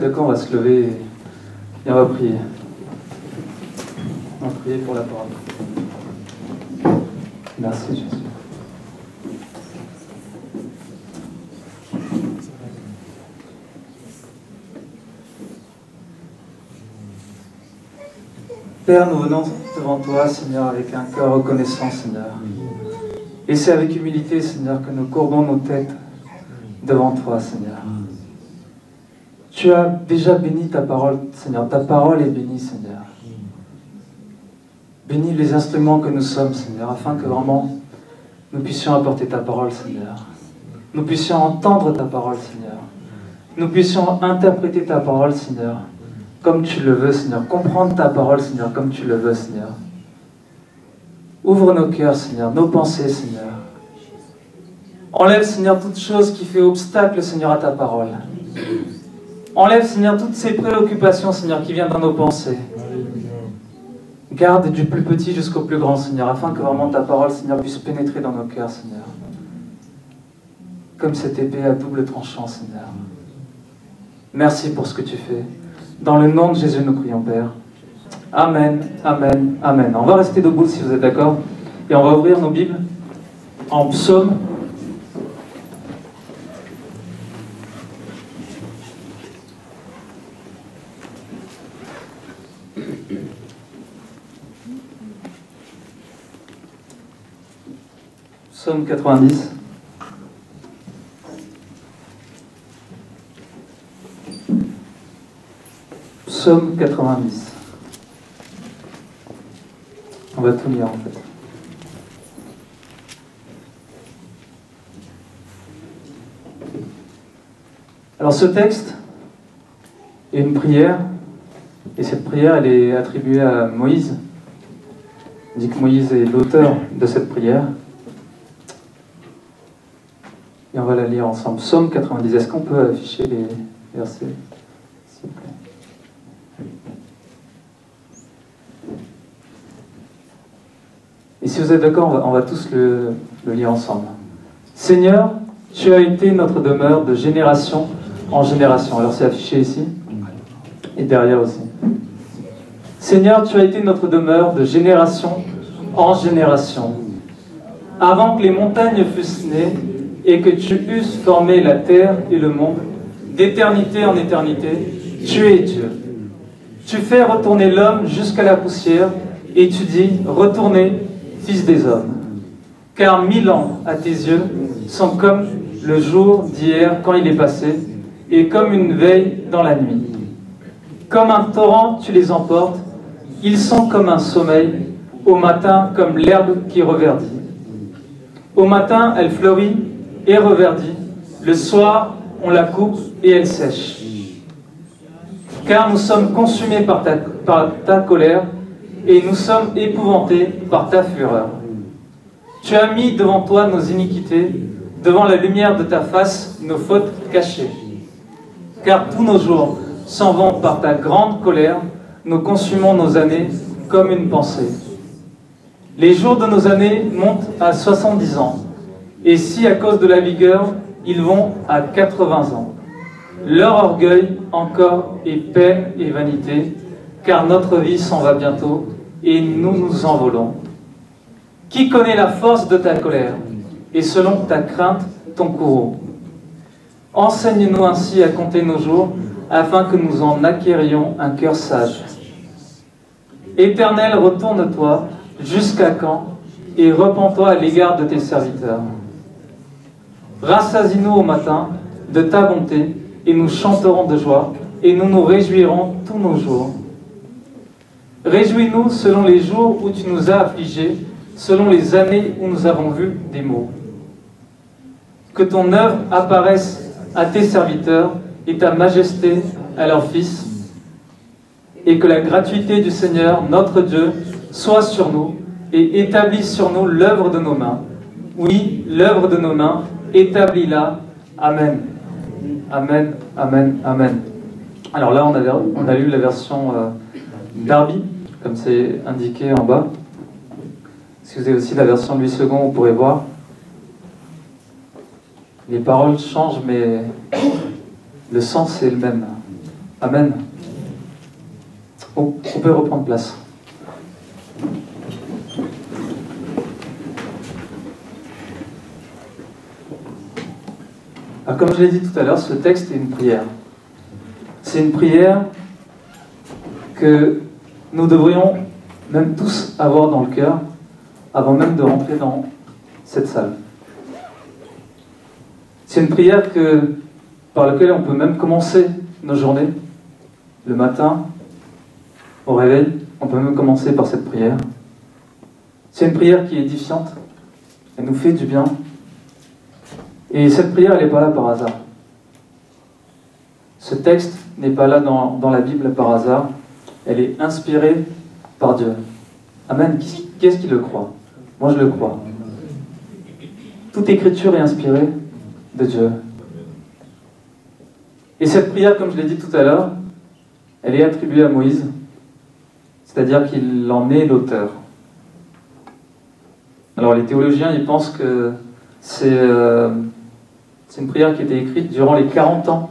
d'accord, on va se lever et on va prier. On va prier pour la parole. Merci Jésus. Père, nous venons devant toi, Seigneur, avec un cœur reconnaissant, Seigneur. Et c'est avec humilité, Seigneur, que nous courbons nos têtes devant toi, Seigneur. Tu as déjà béni ta parole, Seigneur. Ta parole est bénie, Seigneur. Bénis les instruments que nous sommes, Seigneur, afin que vraiment nous puissions apporter ta parole, Seigneur. Nous puissions entendre ta parole, Seigneur. Nous puissions interpréter ta parole, Seigneur, comme tu le veux, Seigneur. Comprendre ta parole, Seigneur, comme tu le veux, Seigneur. Ouvre nos cœurs, Seigneur, nos pensées, Seigneur. Enlève, Seigneur, toute chose qui fait obstacle, Seigneur, à ta parole. Enlève, Seigneur, toutes ces préoccupations, Seigneur, qui viennent dans nos pensées. Garde du plus petit jusqu'au plus grand, Seigneur, afin que vraiment ta parole, Seigneur, puisse pénétrer dans nos cœurs, Seigneur. Comme cette épée à double tranchant, Seigneur. Merci pour ce que tu fais. Dans le nom de Jésus, nous prions, Père. Amen, amen, amen. On va rester debout si vous êtes d'accord. Et on va ouvrir nos Bibles en psaume. Psaume 90. Psaume 90. On va tout lire en fait. Alors ce texte est une prière, et cette prière elle est attribuée à Moïse. On dit que Moïse est l'auteur de cette prière. Et on va la lire ensemble. Psaume 90. Est-ce qu'on peut afficher les versets, s'il vous plaît? Et si vous êtes d'accord, on va tous le lire ensemble. Seigneur, tu as été notre demeure de génération en génération. Alors c'est affiché ici et derrière aussi. Seigneur, tu as été notre demeure de génération en génération. Avant que les montagnes fussent nées et que tu eusses formé la terre et le monde, d'éternité en éternité, tu es Dieu. Tu fais retourner l'homme jusqu'à la poussière et tu dis, retournez, fils des hommes. Car 1000 ans à tes yeux sont comme le jour d'hier quand il est passé, et comme une veille dans la nuit. Comme un torrent tu les emportes, ils sont comme un sommeil, au matin comme l'herbe qui reverdit. Au matin elle fleurit et reverdit, le soir on la coupe et elle sèche. Car nous sommes consumés par ta colère, et nous sommes épouvantés par ta fureur. Tu as mis devant toi nos iniquités, devant la lumière de ta face, nos fautes cachées. Car tous nos jours s'en vont par ta grande colère, nous consumons nos années comme une pensée. Les jours de nos années montent à 70 ans, et si à cause de la vigueur, ils vont à 80 ans. Leur orgueil encore est peine et vanité, car notre vie s'en va bientôt, et nous nous envolons. Qui connaît la force de ta colère, et selon ta crainte, ton courroux? Enseigne-nous ainsi à compter nos jours, afin que nous en acquérions un cœur sage. Éternel, retourne-toi, jusqu'à quand, et repens-toi à l'égard de tes serviteurs. Rassasie-nous au matin de ta bonté, et nous chanterons de joie, et nous nous réjouirons tous nos jours. Réjouis-nous selon les jours où tu nous as affligés, selon les années où nous avons vu des maux. Que ton œuvre apparaisse à tes serviteurs et ta majesté à leurs fils, et que la gratuité du Seigneur, notre Dieu, soit sur nous et établisse sur nous l'œuvre de nos mains. Oui, l'œuvre de nos mains, établis-la. Amen. Amen, amen, amen. Alors là, on a lu la version Darby, comme c'est indiqué en bas. Si vous avez aussi la version Louis II, vous pourrez voir. Les paroles changent, mais le sens est le même. Amen. On peut reprendre place. Alors, comme je l'ai dit tout à l'heure, ce texte est une prière. C'est une prière que nous devrions même tous avoir dans le cœur avant même de rentrer dans cette salle. C'est une prière par laquelle on peut même commencer nos journées. Le matin, au réveil, on peut même commencer par cette prière. C'est une prière qui est édifiante. Elle nous fait du bien. Et cette prière, elle n'est pas là par hasard. Ce texte n'est pas là dans la Bible par hasard. Elle est inspirée par Dieu. Amen. Qui est-ce qui le croit? Moi, je le crois. Toute écriture est inspirée de Dieu. Et cette prière, comme je l'ai dit tout à l'heure, elle est attribuée à Moïse, c'est-à-dire qu'il en est l'auteur. Alors les théologiens, ils pensent que c'est une prière qui a été écrite durant les 40 ans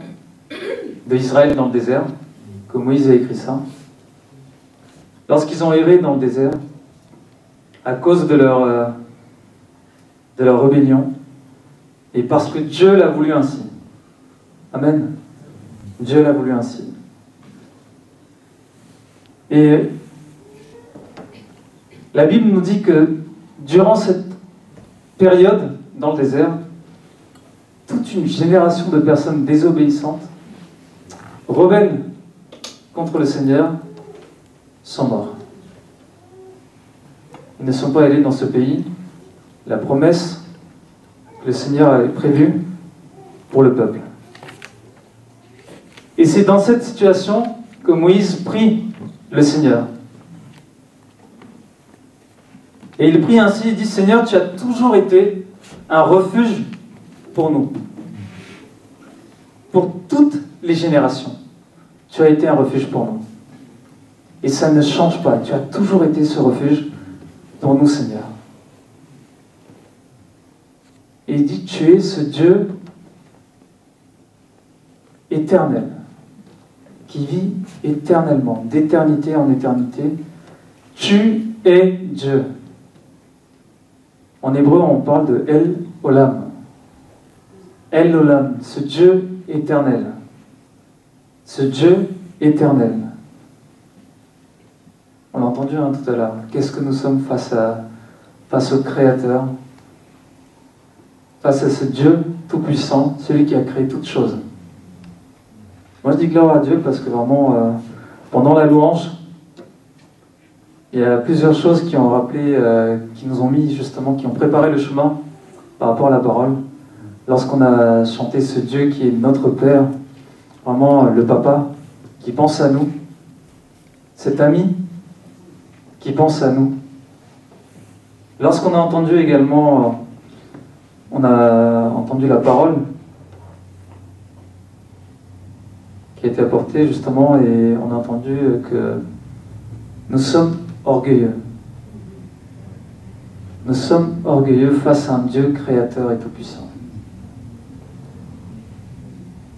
d'Israël dans le désert, que Moïse a écrit ça. Lorsqu'ils ont erré dans le désert, à cause de leur rébellion, et parce que Dieu l'a voulu ainsi. Amen. Dieu l'a voulu ainsi. Et la Bible nous dit que durant cette période dans le désert, toute une génération de personnes désobéissantes, rebelles contre le Seigneur, sont morts. Ils ne sont pas allés dans ce pays. La promesse que le Seigneur avait prévue pour le peuple. Et c'est dans cette situation que Moïse prie le Seigneur. Et il prie ainsi, il dit: Seigneur, tu as toujours été un refuge pour nous. Pour toutes les générations, tu as été un refuge pour nous. Et ça ne change pas, tu as toujours été ce refuge pour nous, Seigneur. Et il dit: tu es ce Dieu éternel, qui vit éternellement, d'éternité en éternité. Tu es Dieu. En hébreu, on parle de El Olam. El Olam, ce Dieu éternel. Ce Dieu éternel. On l'a entendu tout à l'heure. Qu'est-ce que nous sommes face au Créateur, face à ce Dieu tout-puissant, celui qui a créé toutes choses. Moi, je dis gloire à Dieu parce que vraiment, pendant la louange, il y a plusieurs choses qui ont rappelé, qui nous ont mis justement, qui ont préparé le chemin par rapport à la parole. Lorsqu'on a chanté ce Dieu qui est notre Père, vraiment le Papa qui pense à nous, cet ami qui pense à nous. Lorsqu'on a entendu également, on a entendu la parole qui a été apportée justement, et on a entendu que nous sommes orgueilleux. Nous sommes orgueilleux face à un Dieu créateur et tout-puissant.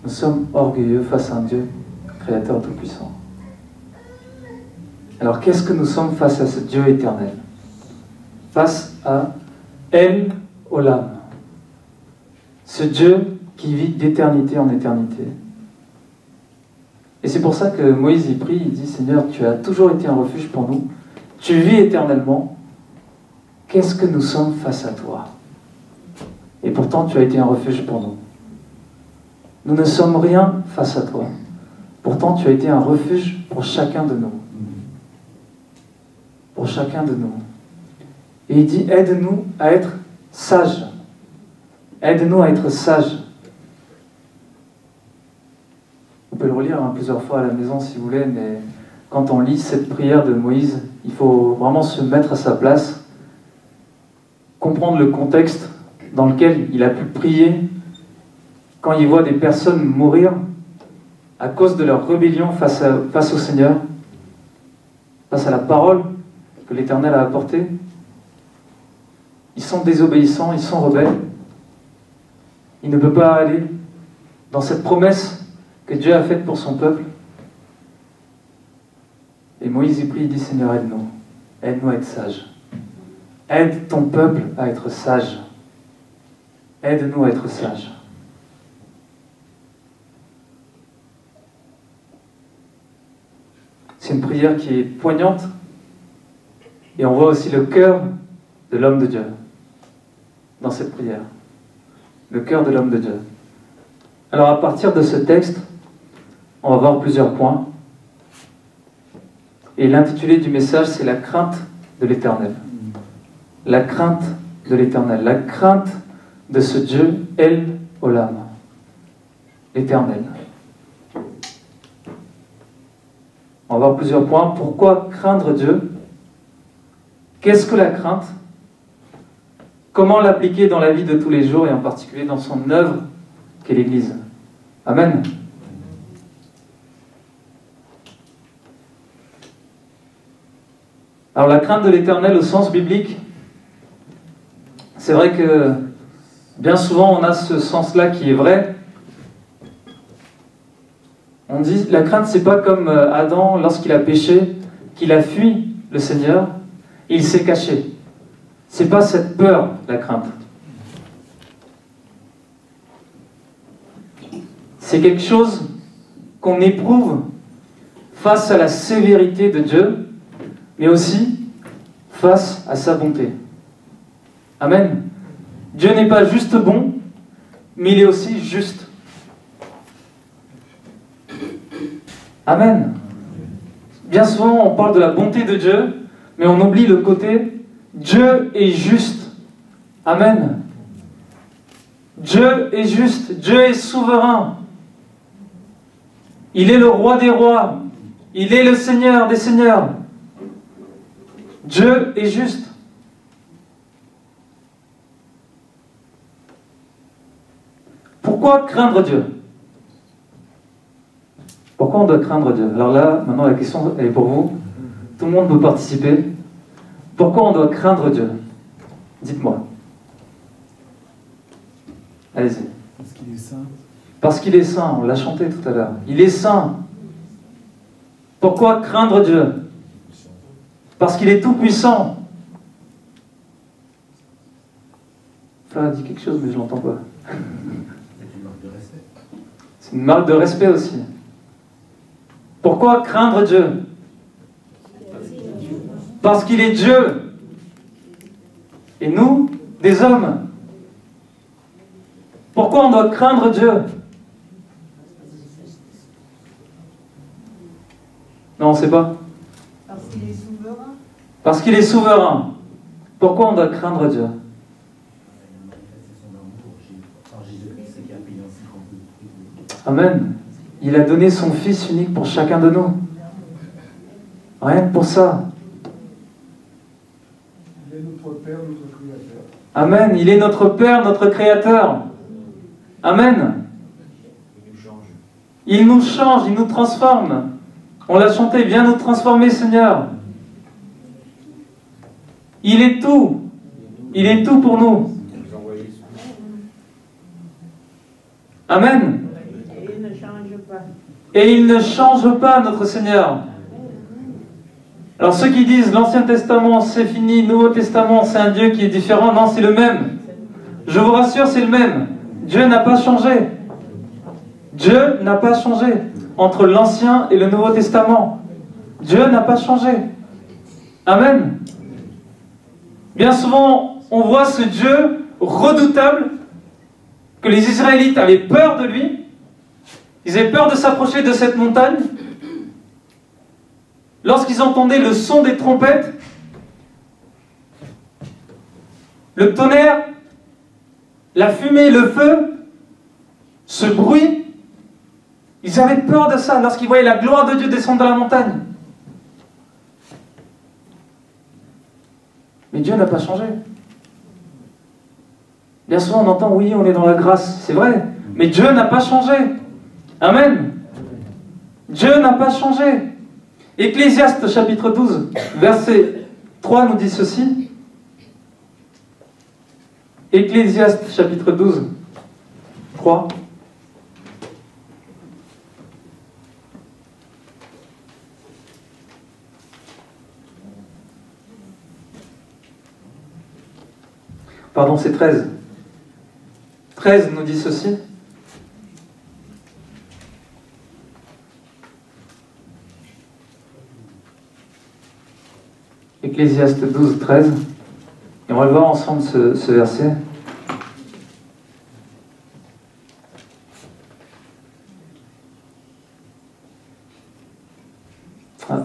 Nous sommes orgueilleux face à un Dieu créateur et tout-puissant. Alors qu'est-ce que nous sommes face à ce Dieu éternel? Face à El Olam, ce Dieu qui vit d'éternité en éternité. Et c'est pour ça que Moïse y prie, il dit: Seigneur, tu as toujours été un refuge pour nous, tu vis éternellement, qu'est-ce que nous sommes face à toi? Et pourtant tu as été un refuge pour nous. Nous ne sommes rien face à toi, pourtant tu as été un refuge pour chacun de nous. Pour chacun de nous. Et il dit: aide-nous à être sages. Aide-nous à être sages. On peut le relire plusieurs fois à la maison si vous voulez, mais quand on lit cette prière de Moïse, il faut vraiment se mettre à sa place, comprendre le contexte dans lequel il a pu prier quand il voit des personnes mourir à cause de leur rébellion face au Seigneur, face à la parole que l'Éternel a apportée. Ils sont désobéissants, ils sont rebelles. Il ne peut pas aller dans cette promesse que Dieu a faite pour son peuple. Et Moïse y prie, il dit, Seigneur, aide-nous. Aide-nous à être sages. Aide ton peuple à être sage. Aide-nous à être sages. C'est une prière qui est poignante. Et on voit aussi le cœur de l'homme de Dieu dans cette prière. Le cœur de l'homme de Dieu. Alors à partir de ce texte, on va voir plusieurs points. Et l'intitulé du message, c'est la crainte de l'Éternel. La crainte de l'Éternel. La crainte de ce Dieu, El Olam. L'Éternel. On va voir plusieurs points. Pourquoi craindre Dieu? Qu'est-ce que la crainte? Comment l'appliquer dans la vie de tous les jours et en particulier dans son œuvre qu'est l'Église? Amen. Alors la crainte de l'Éternel au sens biblique, c'est vrai que bien souvent on a ce sens-là qui est vrai. On dit la crainte, c'est pas comme Adam lorsqu'il a péché, qu'il a fui le Seigneur, il s'est caché. C'est pas cette peur, la crainte. C'est quelque chose qu'on éprouve face à la sévérité de Dieu, mais aussi face à sa bonté. Amen. Dieu n'est pas juste bon, mais il est aussi juste. Amen. Bien souvent, on parle de la bonté de Dieu, mais on oublie le côté Dieu est juste. Amen. Dieu est juste. Dieu est souverain. Il est le roi des rois. Il est le Seigneur des seigneurs. Dieu est juste. Pourquoi craindre Dieu? Pourquoi on doit craindre Dieu? Alors là, maintenant la question elle est pour vous. Tout le monde peut participer. Pourquoi on doit craindre Dieu? Dites-moi. Allez-y. Parce qu'il est saint. Parce qu'il est saint, on l'a chanté tout à l'heure. Il est saint. Pourquoi craindre Dieu? Parce qu'il est tout puissant. Ça dit quelque chose, mais je ne l'entends pas. C'est une marque de respect aussi. Pourquoi craindre Dieu? Parce qu'il est Dieu. Et nous, des hommes. Pourquoi on doit craindre Dieu? Non, on ne sait pas. Parce qu'il est souverain. Parce qu'il est souverain. Pourquoi on doit craindre Dieu? Amen. Il a donné son Fils unique pour chacun de nous. Rien que pour ça. Il est notre Père, notre Créateur. Amen. Il est notre Père, notre Créateur. Amen. Il nous change, il nous transforme. On l'a chanté, viens nous transformer, Seigneur. Il est tout. Il est tout pour nous. Amen. Et il ne change pas. Et il ne change pas, notre Seigneur. Alors ceux qui disent l'Ancien Testament c'est fini, Nouveau Testament c'est un Dieu qui est différent, non, c'est le même. Je vous rassure, c'est le même. Dieu n'a pas changé. Dieu n'a pas changé entre l'Ancien et le Nouveau Testament. Dieu n'a pas changé. Amen. Bien souvent, on voit ce Dieu redoutable que les Israélites avaient peur de lui. Ils avaient peur de s'approcher de cette montagne. Lorsqu'ils entendaient le son des trompettes, le tonnerre, la fumée, le feu, ce bruit, ils avaient peur de ça lorsqu'ils voyaient la gloire de Dieu descendre de la montagne. Mais Dieu n'a pas changé. Bien souvent on entend, oui, on est dans la grâce, c'est vrai, mais Dieu n'a pas changé. Amen. Dieu n'a pas changé. Ecclésiaste chapitre 12, verset 3 nous dit ceci. Ecclésiaste chapitre 12, 3. Pardon, c'est 13. 13 nous dit ceci. Ecclésiaste 12, 13. Et on va le voir ensemble ce verset. Ah.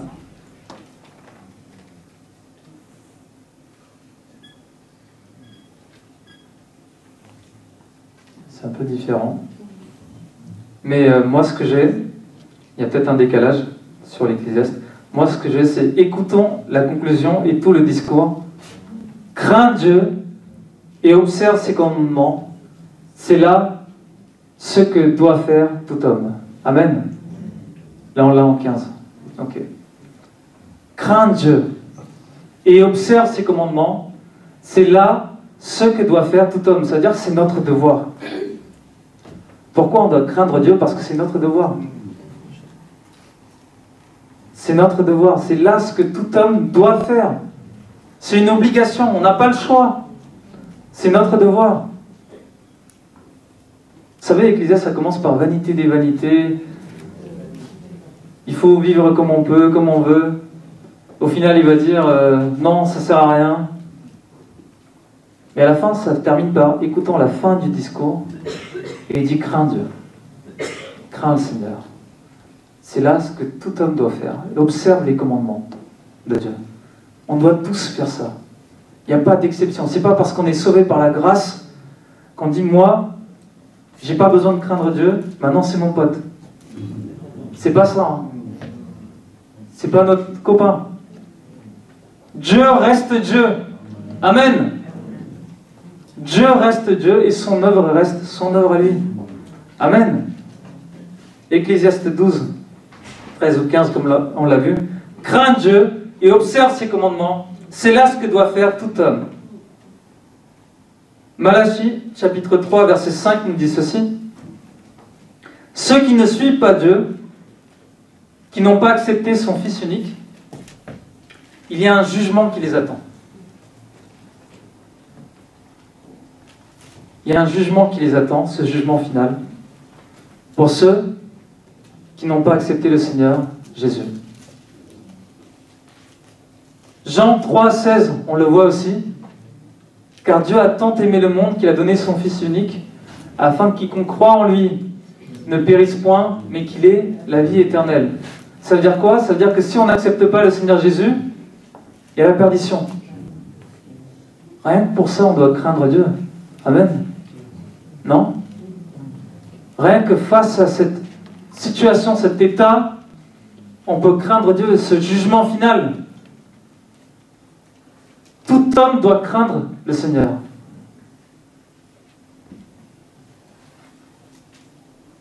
C'est un peu différent. Mais moi, ce que j'ai, il y a peut-être un décalage sur l'Ecclésiaste. Moi, ce que j'ai, c'est écoutons la conclusion et tout le discours. Crains Dieu et observe ses commandements. C'est là ce que doit faire tout homme. Amen. Là, on l'a en 15. Ok. Crains Dieu et observe ses commandements. C'est là ce que doit faire tout homme. C'est-à-dire que c'est notre devoir. Pourquoi on doit craindre Dieu? Parce que c'est notre devoir. C'est notre devoir. C'est là ce que tout homme doit faire. C'est une obligation. On n'a pas le choix. C'est notre devoir. Vous savez, l'Ecclésiaste, ça commence par vanité des vanités. Il faut vivre comme on peut, comme on veut. Au final, il va dire non, ça sert à rien. Mais à la fin, ça termine par écoutons la fin du discours. Et il dit crains Dieu. Crains le Seigneur. C'est là ce que tout homme doit faire. Observe les commandements de Dieu. On doit tous faire ça. Il n'y a pas d'exception. C'est pas parce qu'on est sauvé par la grâce qu'on dit moi, j'ai pas besoin de craindre Dieu, maintenant c'est mon pote. C'est pas ça. Hein. C'est pas notre copain. Dieu reste Dieu. Amen. Dieu reste Dieu et son œuvre reste son œuvre à lui. Amen. Ecclésiaste 12, 13 ou 15 comme on l'a vu. Crains Dieu et observe ses commandements. C'est là ce que doit faire tout homme. Malachie, chapitre 3, verset 5 nous dit ceci. Ceux qui ne suivent pas Dieu, qui n'ont pas accepté son Fils unique, il y a un jugement qui les attend. Il y a un jugement qui les attend, ce jugement final, pour ceux qui n'ont pas accepté le Seigneur Jésus. Jean 3, 16, on le voit aussi. Car Dieu a tant aimé le monde qu'il a donné son Fils unique, afin que quiconque croit en lui ne périsse point, mais qu'il ait la vie éternelle. Ça veut dire quoi? Ça veut dire que si on n'accepte pas le Seigneur Jésus, il y a la perdition. Rien que pour ça, on doit craindre Dieu. Amen. Non? Rien que face à cette situation, cet état, on peut craindre Dieu, ce jugement final. Tout homme doit craindre le Seigneur.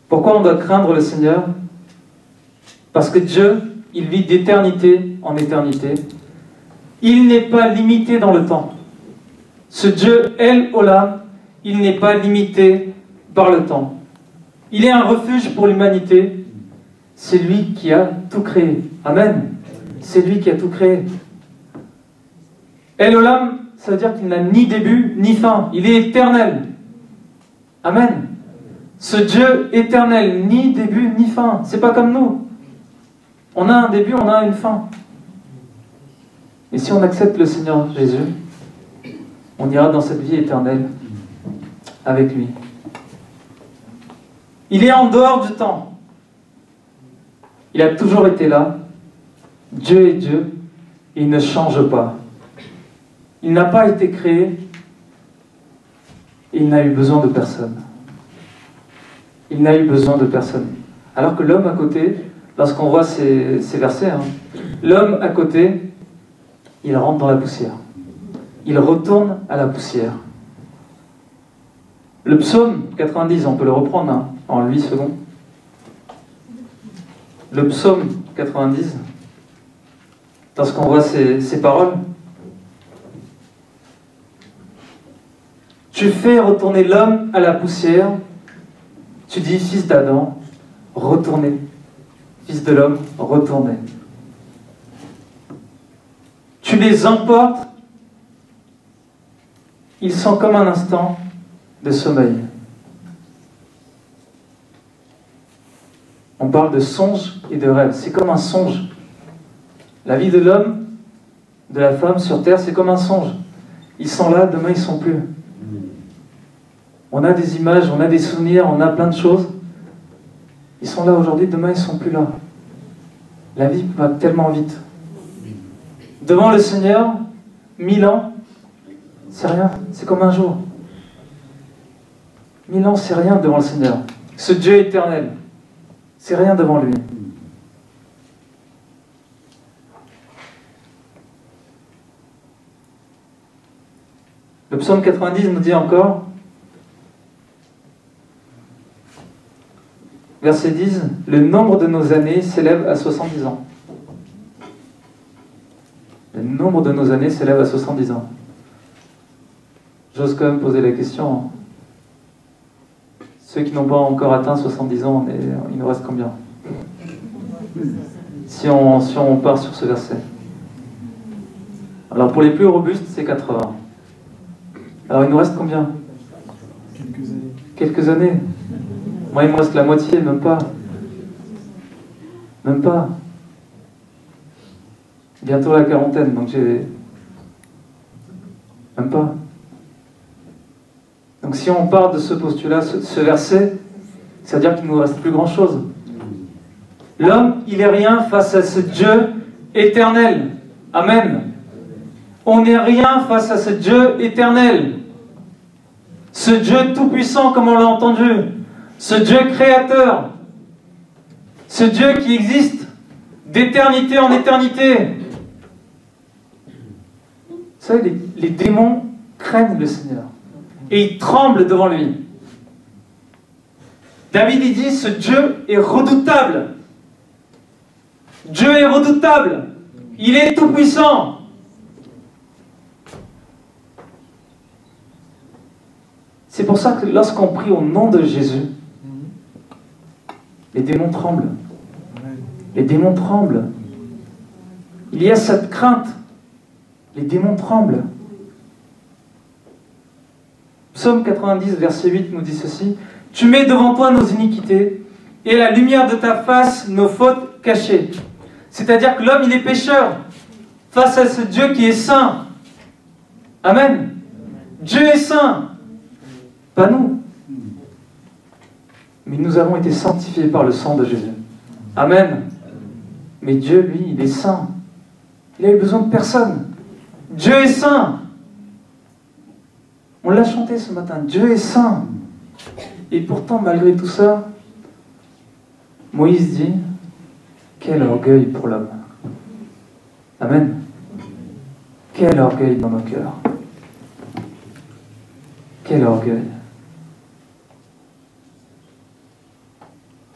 Pourquoi on doit craindre le Seigneur? Parce que Dieu, il vit d'éternité en éternité. Il n'est pas limité dans le temps. Ce Dieu, El Olam, il n'est pas limité par le temps. Il est un refuge pour l'humanité. C'est lui qui a tout créé. Amen. C'est lui qui a tout créé. El Olam, ça veut dire qu'il n'a ni début ni fin. Il est éternel. Amen. Ce Dieu éternel, ni début ni fin. C'est pas comme nous. On a un début, on a une fin. Et si on accepte le Seigneur Jésus, on ira dans cette vie éternelle avec lui. Il est en dehors du temps. Il a toujours été là. Dieu est Dieu. Et il ne change pas. Il n'a pas été créé. Et il n'a eu besoin de personne. Il n'a eu besoin de personne. Alors que l'homme à côté, lorsqu'on voit ces versets, l'homme à côté, il rentre dans la poussière. Il retourne à la poussière. Le psaume 90, on peut le reprendre en 8 secondes. Le psaume 90, lorsqu'on voit ces paroles, tu fais retourner l'homme à la poussière, tu dis, fils d'Adam, retournez. Fils de l'homme, retournez. Tu les emportes, ils sont comme un instant de sommeil. On parle de songe et de rêve. C'est comme un songe. La vie de l'homme, de la femme sur terre, c'est comme un songe. Ils sont là, demain ils ne sont plus. On a des images, on a des souvenirs, on a plein de choses. Ils sont là aujourd'hui, demain ils ne sont plus là. La vie va tellement vite. Devant le Seigneur, 1000 ans, c'est rien, c'est comme un jour. 1000 ans, c'est rien devant le Seigneur. Ce Dieu éternel, c'est rien devant lui. Le psaume 90 nous dit encore, verset 10, « Le nombre de nos années s'élève à 70 ans. » Le nombre de nos années s'élève à 70 ans. J'ose quand même poser la question. Ceux qui n'ont pas encore atteint 70 ans, il nous reste combien? Si on part sur ce verset. Alors pour les plus robustes, c'est 80. Alors il nous reste combien? Quelques années. Quelques années. Moi il me reste la moitié, même pas. Même pas. Bientôt la quarantaine, donc j'ai... Même pas. Donc si on part de ce postulat, ce verset, c'est-à-dire qu'il ne nous reste plus grand-chose. L'homme, il est rien face à ce Dieu éternel. Amen. On n'est rien face à ce Dieu éternel. Ce Dieu tout-puissant, comme on l'a entendu. Ce Dieu créateur. Ce Dieu qui existe d'éternité en éternité. Vous savez, les démons craignent le Seigneur. Et ils tremblent devant lui. David, il dit, ce Dieu est redoutable. Dieu est redoutable. Il est tout-puissant. C'est pour ça que lorsqu'on prie au nom de Jésus, les démons tremblent. Les démons tremblent. Il y a cette crainte. Les démons tremblent. Psaume 90, verset 8 nous dit ceci. « Tu mets devant toi nos iniquités, et la lumière de ta face nos fautes cachées. » C'est-à-dire que l'homme, il est pécheur, face à ce Dieu qui est saint. Amen. Dieu est saint. Pas nous. Mais nous avons été sanctifiés par le sang de Jésus. Amen. Mais Dieu, lui, il est saint. Il a eu besoin de personne. Dieu est saint. On l'a chanté ce matin. Dieu est saint. Et pourtant, malgré tout ça, Moïse dit, quel orgueil pour l'homme. Amen. Quel orgueil dans nos cœurs. Quel orgueil.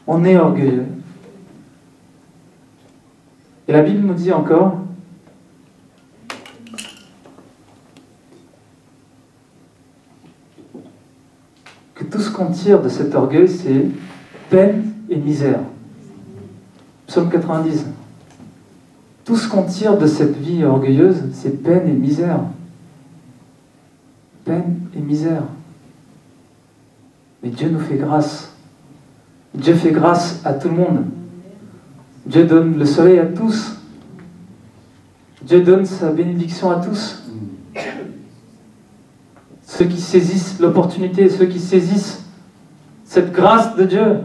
On est orgueilleux. Et la Bible nous dit encore, que tout ce qu'on tire de cet orgueil, c'est peine et misère. Psaume 90. Tout ce qu'on tire de cette vie orgueilleuse, c'est peine et misère. Peine et misère. Mais Dieu nous fait grâce. Dieu fait grâce à tout le monde. Dieu donne le soleil à tous. Dieu donne sa bénédiction à tous. Ceux qui saisissent l'opportunité, ceux qui saisissent cette grâce de Dieu.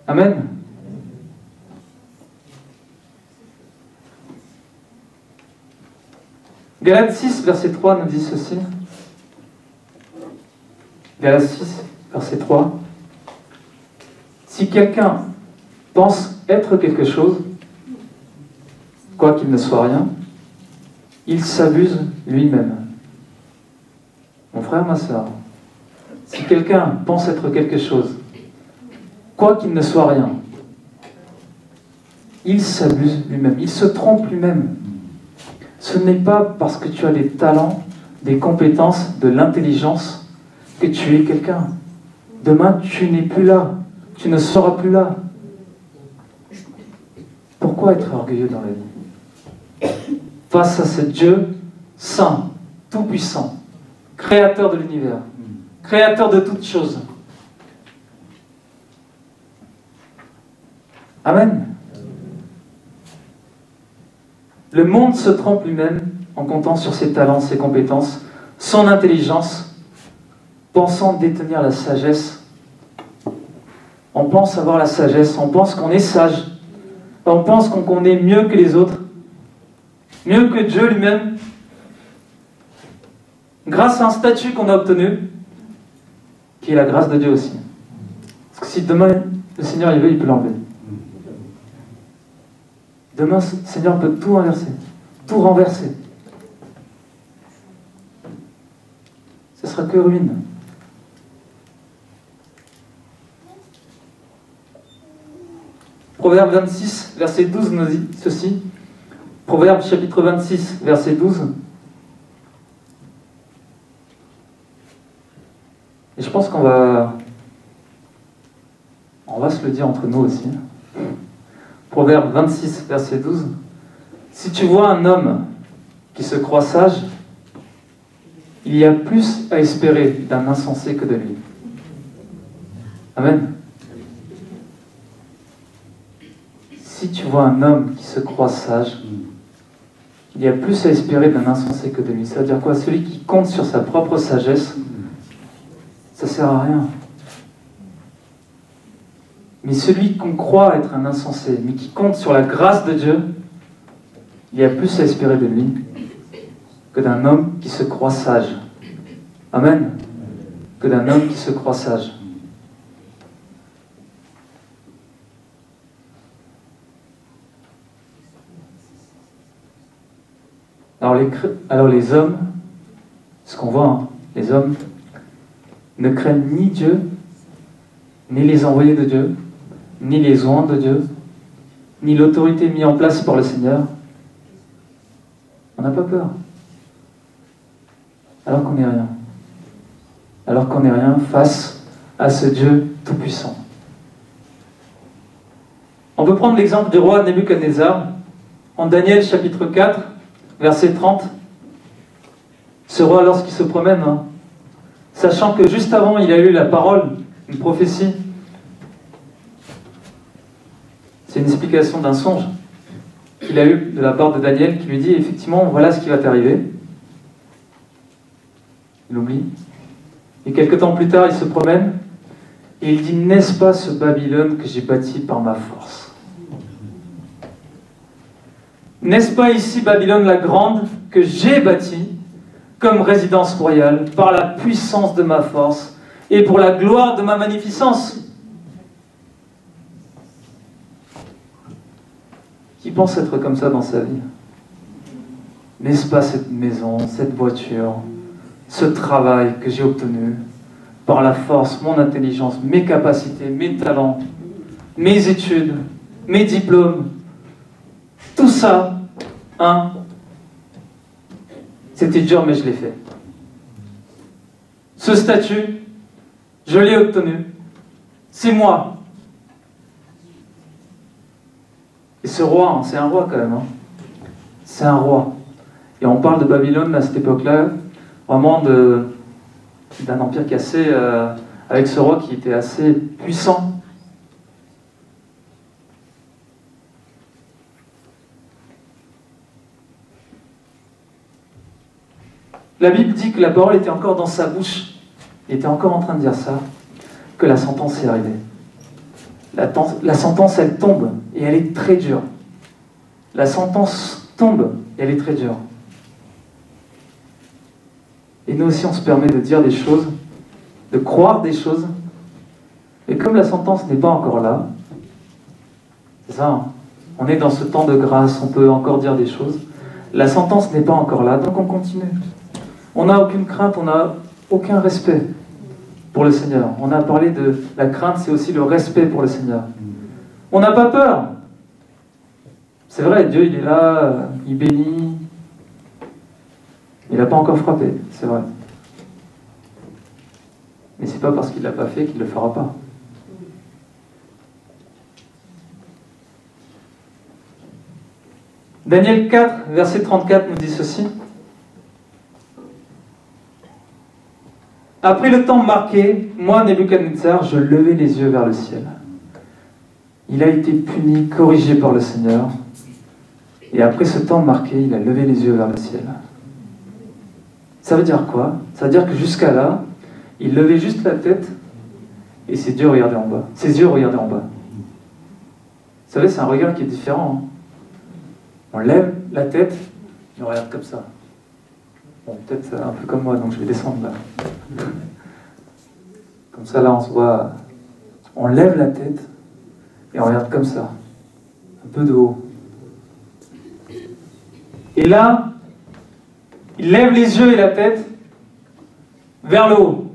Amen. Galates 6, verset 3 nous dit ceci. Galates 6, verset 3. Si quelqu'un pense être quelque chose, quoi qu'il ne soit rien, il s'abuse lui-même. Mon frère, ma soeur, si quelqu'un pense être quelque chose, quoi qu'il ne soit rien, il s'abuse lui-même, il se trompe lui-même. Ce n'est pas parce que tu as des talents, des compétences, de l'intelligence que tu es quelqu'un. Demain, tu n'es plus là, tu ne seras plus là. Pourquoi être orgueilleux dans la vie? face à ce Dieu saint, tout-puissant, créateur de l'univers, créateur de toutes choses. Amen. Le monde se trompe lui-même en comptant sur ses talents, ses compétences, son intelligence, pensant détenir la sagesse. On pense avoir la sagesse, on pense qu'on est sage, on pense qu'on connaît mieux que les autres, mieux que Dieu lui-même, grâce à un statut qu'on a obtenu, qui est la grâce de Dieu aussi. Parce que si demain le Seigneur il veut, il peut l'enlever. Demain, le Seigneur peut tout inverser, tout renverser. Ce sera que ruine. Proverbe 26, verset 12 nous dit ceci. Proverbe chapitre 26, verset 12. Et je pense qu'on va se le dire entre nous aussi. Proverbe 26, verset 12. Si tu vois un homme qui se croit sage, il y a plus à espérer d'un insensé que de lui. Amen. Si tu vois un homme qui se croit sage, il y a plus à espérer d'un insensé que de lui. Ça veut dire quoi? Celui qui compte sur sa propre sagesse, ça ne sert à rien. Mais celui qu'on croit être un insensé, mais qui compte sur la grâce de Dieu, il y a plus à espérer de lui que d'un homme qui se croit sage. Amen. Que d'un homme qui se croit sage. Alors les hommes, ce qu'on voit, hein, les hommes ne craignent ni Dieu, ni les envoyés de Dieu, ni les oints de Dieu, ni l'autorité mise en place par le Seigneur. On n'a pas peur. Alors qu'on n'est rien. Alors qu'on n'est rien face à ce Dieu tout-puissant. On peut prendre l'exemple du roi Nebuchadnezzar en Daniel chapitre 4, verset 30. Ce roi, lorsqu'il se promène, hein, sachant que juste avant, il a eu la parole, une prophétie. C'est une explication d'un songe qu'il a eu de la part de Daniel qui lui dit effectivement, voilà ce qui va t'arriver. Il oublie. Et quelque temps plus tard, il se promène et il dit, n'est-ce pas ce Babylone que j'ai bâti par ma force? N'est-ce pas ici Babylone la grande que j'ai bâtie comme résidence royale par la puissance de ma force et pour la gloire de ma magnificence? Qui pense être comme ça dans sa vie? N'est-ce pas cette maison, cette voiture, ce travail que j'ai obtenu par la force, mon intelligence, mes capacités, mes talents, mes études, mes diplômes, tout ça, hein, c'était dur mais je l'ai fait. Ce statut, je l'ai obtenu. C'est moi. Et ce roi, hein, c'est un roi quand même. Hein. C'est un roi. Et on parle de Babylone à cette époque-là, vraiment d'un empire qui est assez, avec ce roi qui était assez puissant. La Bible dit que la parole était encore dans sa bouche. Il était encore en train de dire ça, que la sentence est arrivée. La sentence, elle tombe, et elle est très dure. La sentence tombe, et elle est très dure. Et nous aussi, on se permet de dire des choses, de croire des choses, et comme la sentence n'est pas encore là, c'est ça, hein, on est dans ce temps de grâce, on peut encore dire des choses, la sentence n'est pas encore là, donc on continue. On n'a aucune crainte, on n'a aucun respect pour le Seigneur. On a parlé de la crainte, c'est aussi le respect pour le Seigneur. On n'a pas peur. C'est vrai, Dieu, il est là, il bénit. Il n'a pas encore frappé, c'est vrai. Mais c'est pas parce qu'il ne l'a pas fait qu'il ne le fera pas. Daniel 4, verset 34 nous dit ceci. Après le temps marqué, moi, Nebuchadnezzar, je levai les yeux vers le ciel. Il a été puni, corrigé par le Seigneur. Et après ce temps marqué, il a levé les yeux vers le ciel. Ça veut dire quoi? Ça veut dire que jusqu'à là, il levait juste la tête et ses yeux regardaient en bas. Ses yeux regardaient en bas. Vous savez, c'est un regard qui est différent. Hein. On lève la tête et on regarde comme ça. Bon, peut-être un peu comme moi, donc je vais descendre là. Comme ça, là, on se voit. On lève la tête et on regarde comme ça. Un peu de haut. Et là, il lève les yeux et la tête vers le haut.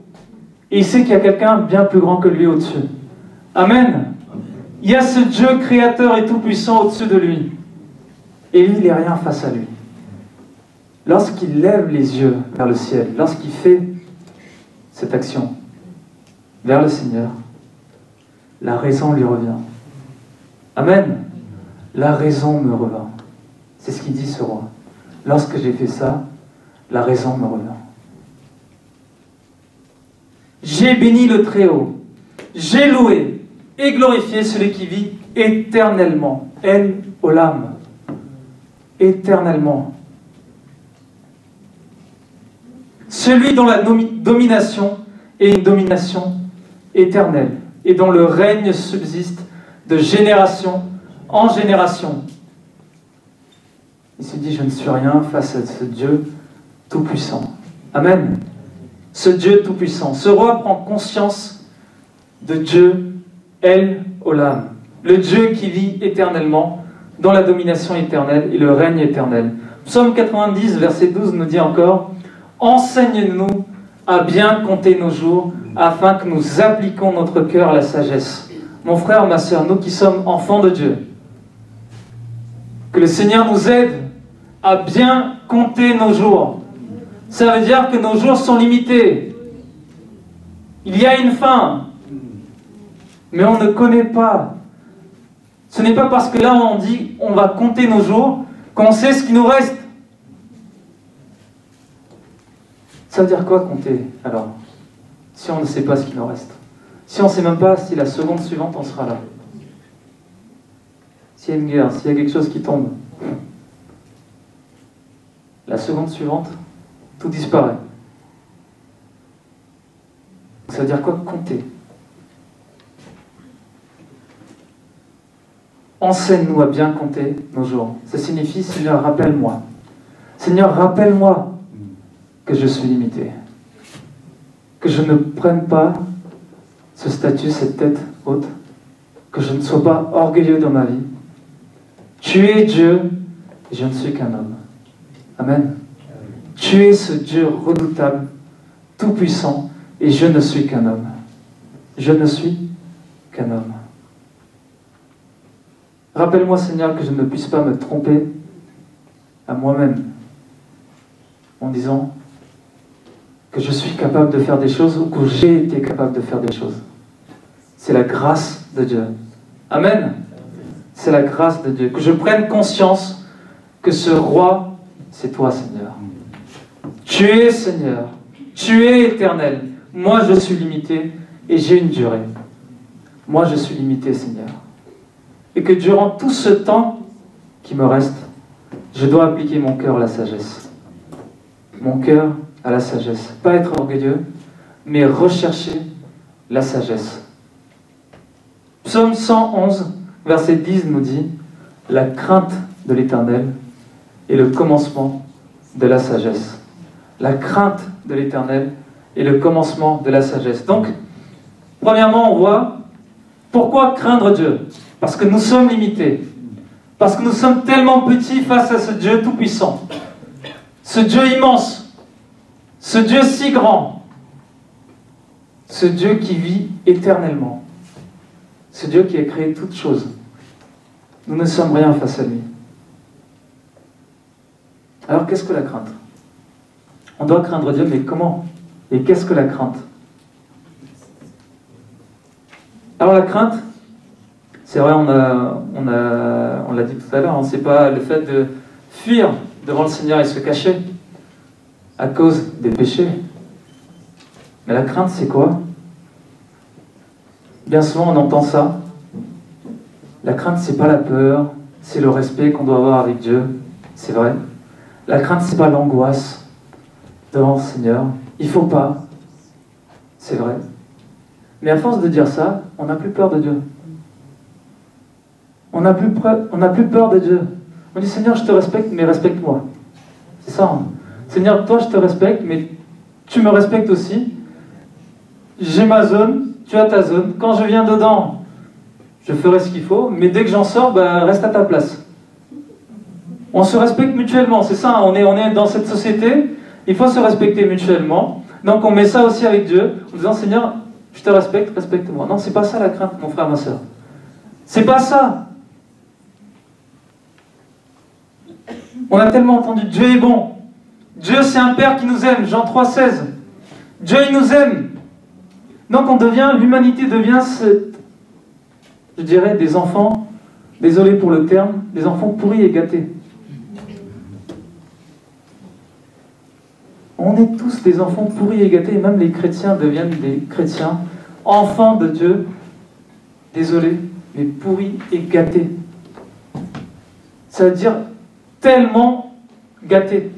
Et il sait qu'il y a quelqu'un bien plus grand que lui au-dessus. Amen. Il y a ce Dieu créateur et tout-puissant au-dessus de lui. Et lui, il n'est rien face à lui. Lorsqu'il lève les yeux vers le ciel, lorsqu'il fait cette action vers le Seigneur, la raison lui revient. Amen. La raison me revint. C'est ce qu'il dit ce roi. Lorsque j'ai fait ça, la raison me revient. J'ai béni le Très-Haut. J'ai loué et glorifié celui qui vit éternellement. El Olam. Éternellement. Celui dont la domination est une domination éternelle et dont le règne subsiste de génération en génération. Il se dit, je ne suis rien face à ce Dieu tout-puissant. Amen. Ce Dieu tout-puissant. Ce roi prend conscience de Dieu, El Olam, le Dieu qui vit éternellement, dont la domination éternelle et le règne éternel. Psaume 90, verset 12 nous dit encore, « Enseigne-nous à bien compter nos jours, afin que nous appliquions notre cœur à la sagesse. » Mon frère, ma sœur, nous qui sommes enfants de Dieu, que le Seigneur nous aide à bien compter nos jours. Ça veut dire que nos jours sont limités. Il y a une fin, mais on ne connaît pas. Ce n'est pas parce que là on dit on va compter nos jours qu'on sait ce qui nous reste. Ça veut dire quoi compter alors? Si on ne sait pas ce qui nous reste. Si on ne sait même pas si la seconde suivante on sera là. S'il y a une guerre, s'il y a quelque chose qui tombe, la seconde suivante, tout disparaît. Ça veut dire quoi compter? Enseigne-nous à bien compter nos jours. Ça signifie, Seigneur, rappelle-moi. Seigneur, rappelle-moi que je suis limité. Que je ne prenne pas ce statut, cette tête haute. Que je ne sois pas orgueilleux dans ma vie. Tu es Dieu et je ne suis qu'un homme. Amen. Tu es ce Dieu redoutable, tout-puissant, et je ne suis qu'un homme. Je ne suis qu'un homme. Rappelle-moi, Seigneur, que je ne puisse pas me tromper à moi-même en disant que je suis capable de faire des choses ou que j'ai été capable de faire des choses. C'est la grâce de Dieu. Amen. C'est la grâce de Dieu. Que je prenne conscience que ce roi, c'est toi, Seigneur. Tu es Seigneur. Tu es éternel. Moi, je suis limité et j'ai une durée. Moi, je suis limité, Seigneur. Et que durant tout ce temps qui me reste, je dois appliquer mon cœur à la sagesse. Mon cœur à la sagesse. Pas être orgueilleux, mais rechercher la sagesse. Psaume 111, verset 10 nous dit « La crainte de l'Éternel est le commencement de la sagesse. » La crainte de l'Éternel est le commencement de la sagesse. Donc, premièrement, on voit pourquoi craindre Dieu. Parce que nous sommes limités. Parce que nous sommes tellement petits face à ce Dieu tout-puissant. Ce Dieu immense. Ce Dieu si grand. Ce Dieu qui vit éternellement. Ce Dieu qui a créé toutes choses. Nous ne sommes rien face à lui. Alors qu'est-ce que la crainte? On doit craindre Dieu, mais comment? Et qu'est-ce que la crainte? Alors la crainte, c'est vrai, on l'a dit tout à l'heure, c'est pas le fait fuir devant le Seigneur et se cacher à cause des péchés. Mais la crainte, c'est quoi? Bien souvent, on entend ça. La crainte, c'est pas la peur, c'est le respect qu'on doit avoir avec Dieu. C'est vrai. La crainte, c'est pas l'angoisse devant le Seigneur. Il faut pas. C'est vrai. Mais à force de dire ça, on n'a plus peur de Dieu. On n'a plus peur de Dieu. On dit, Seigneur, je te respecte, mais respecte-moi. C'est ça. Hein. Seigneur, toi, je te respecte, mais tu me respectes aussi. J'ai ma zone, tu as ta zone. Quand je viens dedans, je ferai ce qu'il faut, mais dès que j'en sors, reste à ta place. On se respecte mutuellement, c'est ça. Hein. On est dans cette société, il faut se respecter mutuellement. Donc on met ça aussi avec Dieu, en disant, Seigneur, je te respecte, respecte-moi. Non, c'est pas ça la crainte, mon frère, ma soeur. C'est pas ça. On a tellement entendu, Dieu est bon. Dieu, c'est un Père qui nous aime. Jean 3,16. Dieu, il nous aime. Donc l'humanité devient, je dirais, des enfants, désolé pour le terme, des enfants pourris et gâtés. On est tous des enfants pourris et gâtés, et même les chrétiens deviennent des chrétiens, enfants de Dieu, désolé, mais pourris et gâtés. Ça veut dire tellement gâtés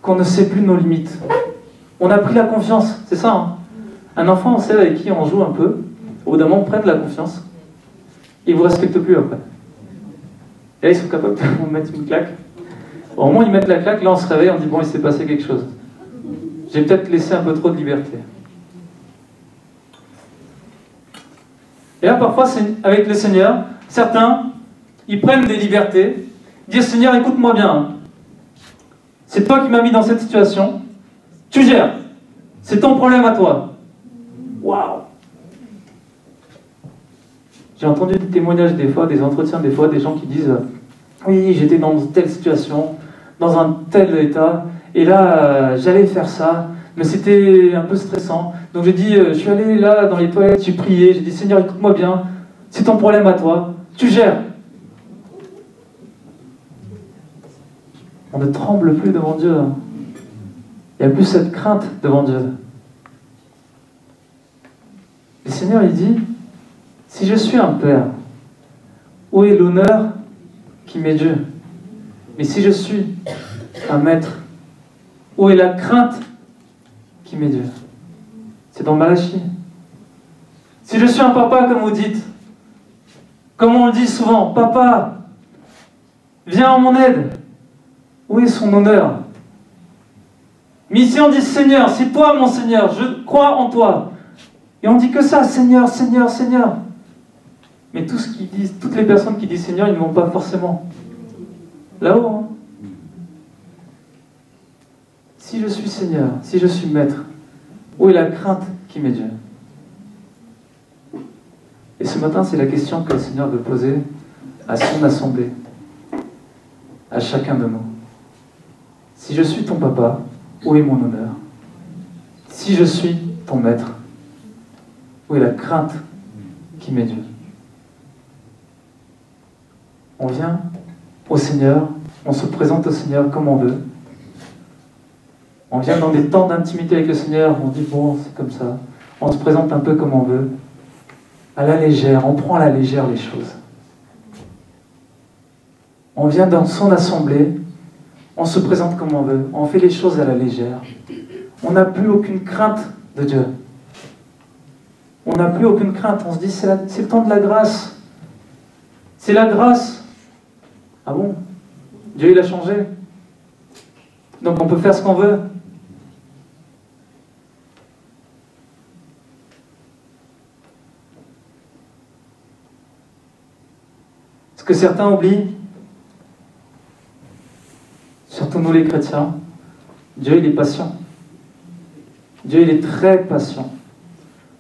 qu'on ne sait plus nos limites. On a pris la confiance, c'est ça. Hein. Un enfant, on sait avec qui on joue un peu, au bout d'un moment, prenne la confiance, il ne vous respecte plus après. Et là, ils sont capables de vous mettre une claque. Au moment où ils mettent la claque, là on se réveille, on dit bon, il s'est passé quelque chose. J'ai peut-être laissé un peu trop de liberté. Et là, parfois, avec le Seigneur, certains, ils prennent des libertés, disent Seigneur, écoute-moi bien. Hein. C'est toi qui m'as mis dans cette situation. Tu gères. C'est ton problème à toi. Waouh! J'ai entendu des témoignages des fois, des entretiens des fois, des gens qui disent oui, j'étais dans telle situation, dans un tel état, et là, j'allais faire ça, mais c'était un peu stressant. Donc j'ai dit, je suis allé là dans les toilettes, j'ai prié, j'ai dit Seigneur, écoute-moi bien, c'est ton problème à toi, tu gères. On ne tremble plus devant Dieu. Hein. Il n'y a plus cette crainte devant Dieu. Le Seigneur, il dit, si je suis un père, où est l'honneur qui m'est Dieu? Mais si je suis un maître, où est la crainte qui m'est Dieu? C'est dans Malachie. Si je suis un papa, comme vous dites, comme on le dit souvent, papa, viens en mon aide. Où est son honneur? Mais ici on dit Seigneur, c'est toi mon Seigneur, je crois en toi. Et on dit que ça, Seigneur, Seigneur, Seigneur. Mais tout ce qu'ils disent, toutes les personnes qui disent Seigneur, ils ne vont pas forcément là-haut. Hein. Si je suis Seigneur, si je suis maître, où est la crainte qui m'est Dieu? Et ce matin, c'est la question que le Seigneur veut poser à son assemblée, à chacun de nous. Si je suis ton papa, où est mon honneur? Si je suis ton maître, où est la crainte qui m'est Dieu? On vient au Seigneur, on se présente au Seigneur comme on veut. On vient dans des temps d'intimité avec le Seigneur, on dit bon, c'est comme ça. On se présente un peu comme on veut. À la légère, on prend à la légère les choses. On vient dans son assemblée, on se présente comme on veut, on fait les choses à la légère. On n'a plus aucune crainte de Dieu. On n'a plus aucune crainte, on se dit c'est le temps de la grâce. C'est la grâce. Ah bon? Dieu il a changé. Donc on peut faire ce qu'on veut. Ce que certains oublient, surtout nous les chrétiens, Dieu il est patient. Dieu il est très patient.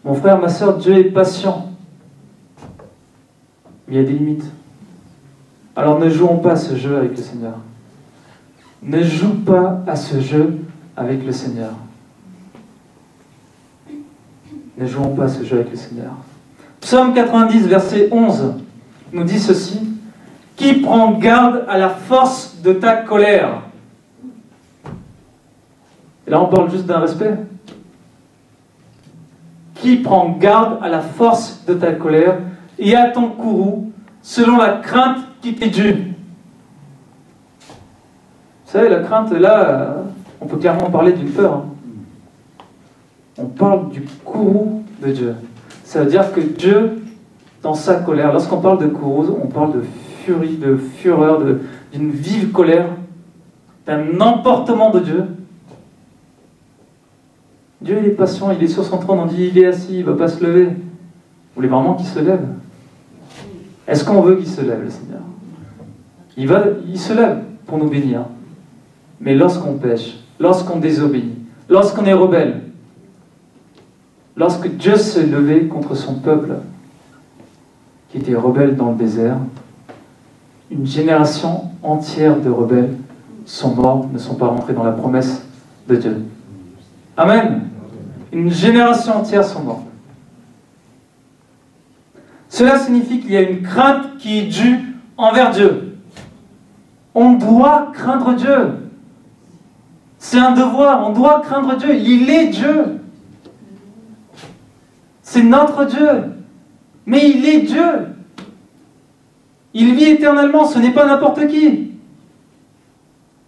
Mon frère, ma soeur, Dieu est patient. Mais il y a des limites. Alors ne jouons pas à ce jeu avec le Seigneur. Ne joue pas à ce jeu avec le Seigneur. Ne jouons pas à ce jeu avec le Seigneur. Psaume 90, verset 11, nous dit ceci. Qui prend garde à la force de ta colère? Et là, on parle juste d'un respect. Qui prend garde à la force de ta colère et à ton courroux, selon la crainte qui t'est due? Vous savez, la crainte, là, on peut clairement parler d'une peur. Hein. On parle du courroux de Dieu. Ça veut dire que Dieu, dans sa colère, lorsqu'on parle de courroux, on parle de furie, de fureur, d'une vive colère, d'un emportement de Dieu. Dieu, il est patient, il est sur son trône, on dit il est assis, il ne va pas se lever. Vous voulez vraiment qu'il se lève? Est-ce qu'on veut qu'il se lève, le Seigneur? Il se lève pour nous bénir. Mais lorsqu'on pêche, lorsqu'on désobéit, lorsqu'on est rebelle, lorsque Dieu s'est levé contre son peuple, qui était rebelle dans le désert, une génération entière de rebelles sont morts, ne sont pas rentrés dans la promesse de Dieu. Amen. Une génération entière sont morts. Cela signifie qu'il y a une crainte qui est due envers Dieu. On doit craindre Dieu. C'est un devoir, on doit craindre Dieu. Il est Dieu. C'est notre Dieu. Mais il est Dieu. Il vit éternellement, ce n'est pas n'importe qui.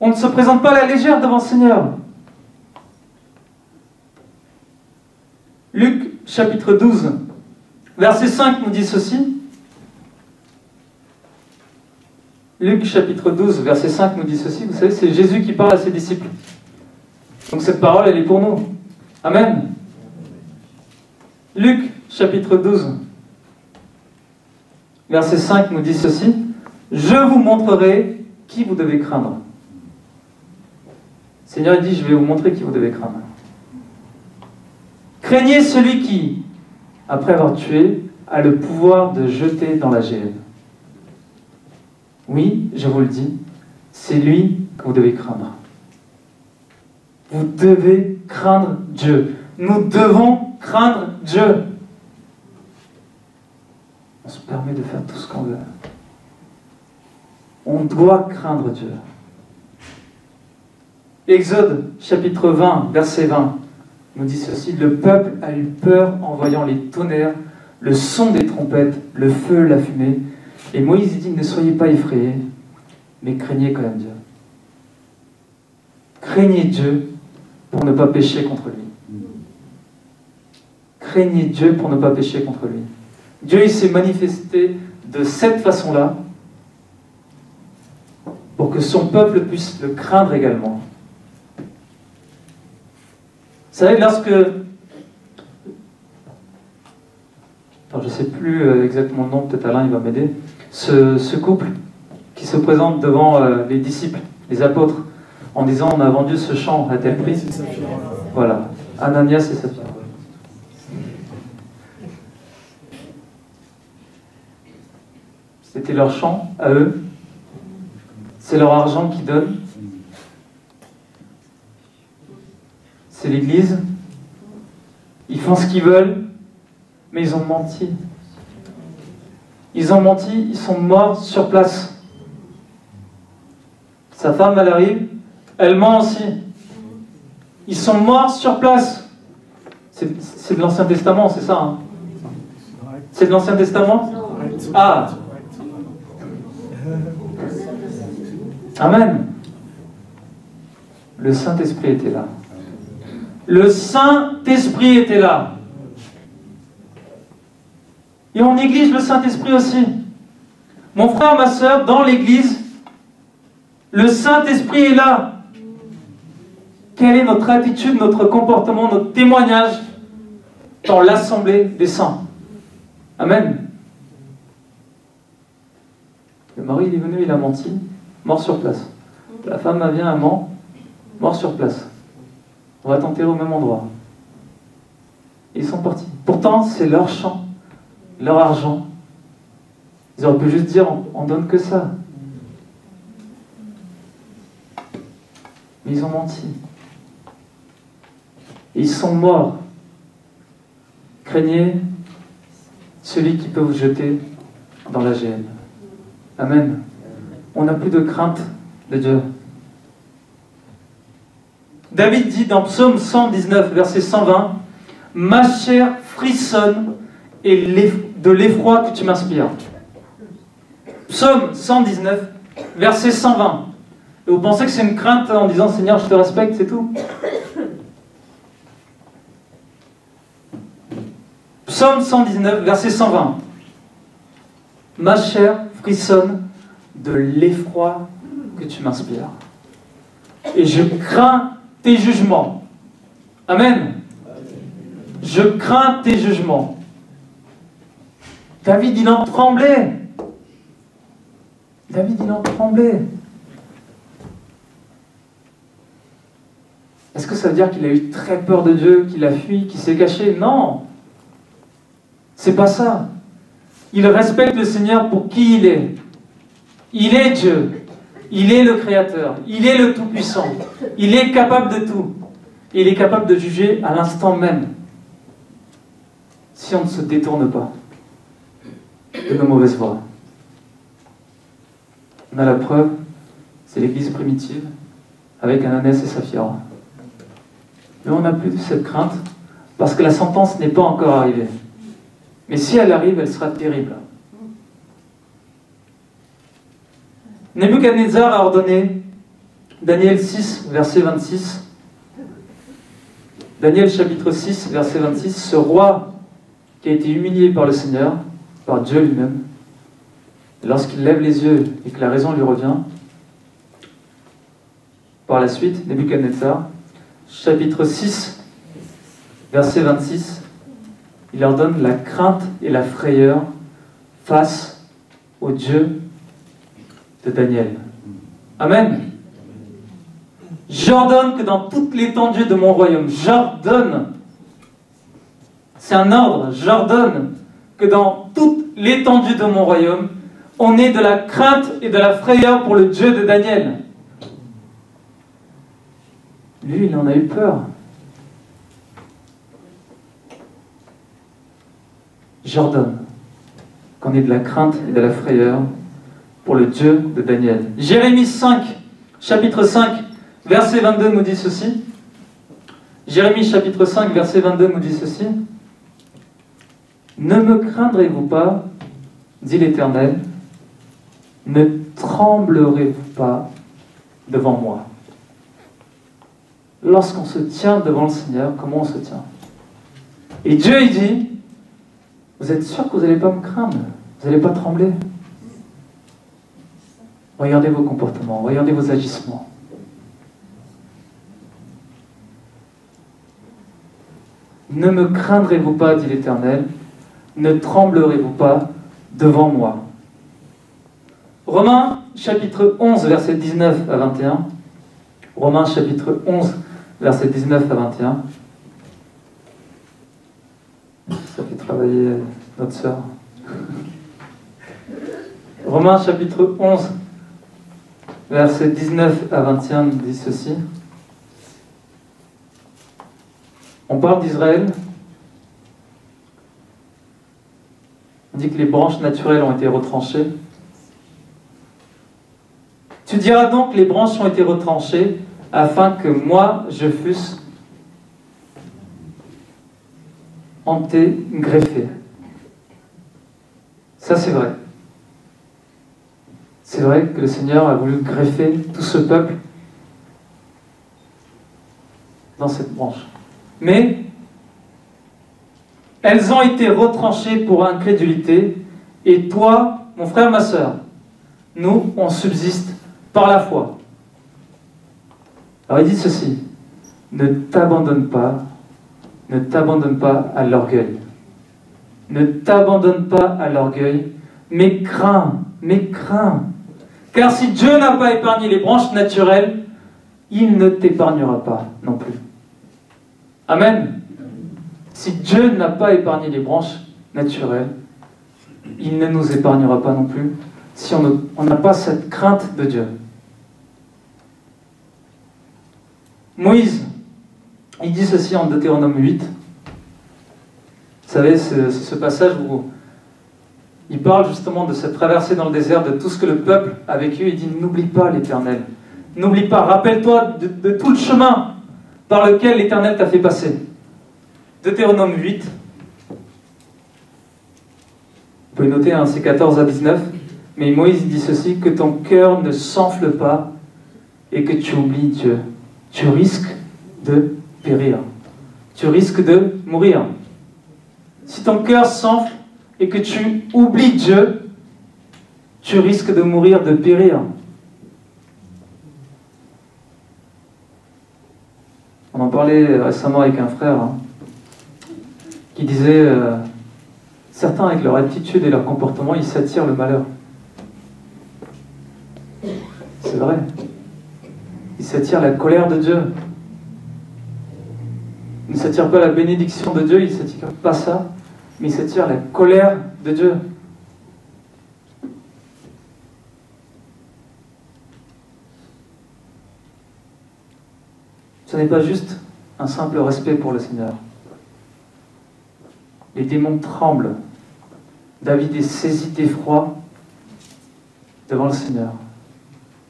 On ne se présente pas à la légère devant le Seigneur. Luc chapitre 12, verset 5 nous dit ceci. Luc chapitre 12, verset 5 nous dit ceci. Vous savez, c'est Jésus qui parle à ses disciples. Donc cette parole, elle est pour nous. Amen. Luc chapitre 12, verset 5 nous dit ceci. Je vous montrerai qui vous devez craindre. Le Seigneur dit, je vais vous montrer qui vous devez craindre. Craignez celui qui, après avoir tué, a le pouvoir de jeter dans la géhenne. Oui, je vous le dis, c'est lui que vous devez craindre. Vous devez craindre Dieu. Nous devons craindre Dieu. On se permet de faire tout ce qu'on veut. On doit craindre Dieu. Exode chapitre 20, verset 20, nous dit ceci. Le peuple a eu peur en voyant les tonnerres, le son des trompettes, le feu, la fumée. Et Moïse dit, ne soyez pas effrayés, mais craignez quand même Dieu. Craignez Dieu pour ne pas pécher contre lui. Craignez Dieu pour ne pas pécher contre lui. Dieu, il s'est manifesté de cette façon-là pour que son peuple puisse le craindre également. Vous savez, lorsque... Alors, je ne sais plus exactement le nom, peut-être Alain, il va m'aider. Ce couple qui se présente devant les disciples, les apôtres, en disant on a vendu ce champ à tel prix. Voilà, Ananias et Saphira. C'était leur champ à eux. C'est leur argent qu'ils donnent. C'est l'Église. Ils font ce qu'ils veulent, mais ils ont menti. Ils ont menti, ils sont morts sur place. Sa femme, elle arrive, elle ment aussi. Ils sont morts sur place. C'est de l'Ancien Testament, c'est ça, hein? C'est de l'Ancien Testament? Ah! Amen. Le Saint-Esprit était là. Le Saint-Esprit était là. Et on néglige le Saint-Esprit aussi. Mon frère, ma soeur, dans l'Église, le Saint-Esprit est là. Quelle est notre attitude, notre comportement, notre témoignage dans l'assemblée des saints? Amen. Le mari, il est venu, il a menti, mort sur place. La femme, elle vient, elle ment, mort sur place. On va t'enterrer au même endroit. Ils sont partis. Pourtant, c'est leur champ, leur argent. Ils auraient pu juste dire, on donne que ça. Mais ils ont menti. Et ils sont morts. Craignez celui qui peut vous jeter dans la géhenne. Amen. on n'a plus de crainte de Dieu. David dit dans Psaume 119, verset 120, « Ma chair frissonne et de l'effroi que tu m'inspires. » Psaume 119, verset 120. Et vous pensez que c'est une crainte en disant « Seigneur, je te respecte, c'est tout ?» Psaume 119, verset 120. « Ma chair frissonne de l'effroi que tu m'inspires. Et je crains tes jugements. » Amen. Je crains tes jugements. David, il en tremblait. David, il en tremblait. Est-ce que ça veut dire qu'il a eu très peur de Dieu, qu'il a fui, qu'il s'est caché? Non. C'est pas ça. Il respecte le Seigneur pour qui il est. Il est Dieu. Il est le Créateur. Il est le Tout-Puissant. Il est capable de tout. Il est capable de juger à l'instant même. Si on ne se détourne pas de nos mauvaises voies. On a la preuve, c'est l'Église primitive, avec Ananès et Saphira. Mais on n'a plus cette crainte, parce que la sentence n'est pas encore arrivée. Mais si elle arrive, elle sera terrible. Nebuchadnezzar a ordonné, Daniel 6, verset 26, Daniel chapitre 6, verset 26, ce roi qui a été humilié par le Seigneur, par Dieu lui-même, lorsqu'il lève les yeux et que la raison lui revient, par la suite, Nebuchadnezzar, chapitre 6, verset 26, il ordonne la crainte et la frayeur face au Dieu de Daniel. Amen. J'ordonne que dans toute l'étendue de mon royaume, j'ordonne, c'est un ordre, j'ordonne que dans toute l'étendue de mon royaume, on ait de la crainte et de la frayeur pour le Dieu de Daniel. Lui, il en a eu peur. J'ordonne qu'on ait de la crainte et de la frayeur pour le Dieu de Daniel. Jérémie 5, chapitre 5, verset 22 nous dit ceci. Jérémie chapitre 5, verset 22 nous dit ceci. « Ne me craindrez-vous pas, dit l'Éternel, ne tremblerez-vous pas devant moi. » Lorsqu'on se tient devant le Seigneur, comment on se tient? Et Dieu, il dit, vous êtes sûr que vous n'allez pas me craindre? Vous n'allez pas trembler? Regardez vos comportements, regardez vos agissements. Ne me craindrez-vous pas, dit l'Éternel, ne tremblerez-vous pas devant moi. Romains chapitre 11, verset 19 à 21. Romains chapitre 11, verset 19 à 21. Ça fait travailler notre sœur. Romains chapitre 11, verset 19 à 21 dit ceci. On parle d'Israël. On dit que les branches naturelles ont été retranchées. Tu diras donc que les branches ont été retranchées afin que moi je fusse hanté, greffé. Ça c'est vrai. C'est vrai que le Seigneur a voulu greffer tout ce peuple dans cette branche. Mais elles ont été retranchées pour incrédulité, et toi, mon frère, ma sœur, nous, on subsiste par la foi. Alors il dit ceci, ne t'abandonne pas à l'orgueil. Ne t'abandonne pas à l'orgueil, mais crains. Car si Dieu n'a pas épargné les branches naturelles, il ne t'épargnera pas non plus. Amen. Si Dieu n'a pas épargné les branches naturelles, il ne nous épargnera pas non plus si on n'a pas cette crainte de Dieu. Moïse, il dit ceci en Deutéronome 8. Vous savez, c'est ce passage où il parle justement de cette traversée dans le désert, de tout ce que le peuple a vécu. Il dit, n'oublie pas l'Éternel. N'oublie pas, rappelle-toi de tout le chemin par lequel l'Éternel t'a fait passer. Deutéronome 8. Vous pouvez noter, hein, c'est 14 à 19. Mais Moïse dit ceci, que ton cœur ne s'enfle pas et que tu oublies Dieu. Tu risques de périr. Tu risques de mourir. Si ton cœur s'enfle et que tu oublies Dieu, tu risques de mourir, de périr. On en parlait récemment avec un frère hein, qui disait certains avec leur attitude et leur comportement, ils s'attirent le malheur. C'est vrai. Ils s'attirent la colère de Dieu. Ils ne s'attirent pas la bénédiction de Dieu, ils ne s'attirent pas ça, mais ils s'attirent la colère de Dieu. Ce n'est pas juste un simple respect pour le Seigneur. Les démons tremblent. David est saisi d'effroi devant le Seigneur.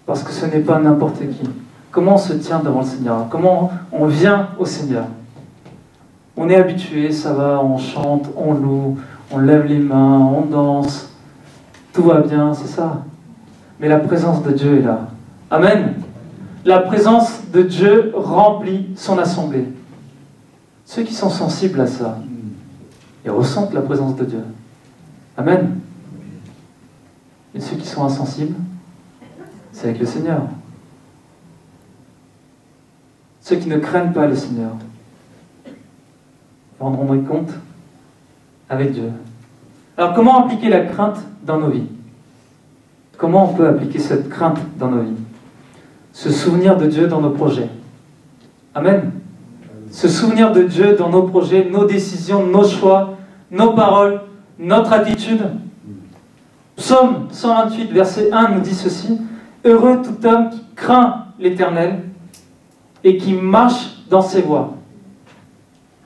Parce que ce n'est pas n'importe qui. Comment on se tient devant le Seigneur? Comment on vient au Seigneur? On est habitué, ça va, on chante, on loue, on lève les mains, on danse. Tout va bien, c'est ça. Mais la présence de Dieu est là. Amen. La présence de Dieu remplit son assemblée. Ceux qui sont sensibles à ça, ils ressentent la présence de Dieu. Amen. Et ceux qui sont insensibles, c'est avec le Seigneur. Ceux qui ne craignent pas le Seigneur rendront compte avec Dieu. Alors comment appliquer la crainte dans nos vies? Comment on peut appliquer cette crainte dans nos vies? Se souvenir de Dieu dans nos projets. Amen. Se souvenir de Dieu dans nos projets, nos décisions, nos choix, nos paroles, notre attitude. Psaume 128, verset 1 nous dit ceci. Heureux tout homme qui craint l'Éternel et qui marche dans ses voies.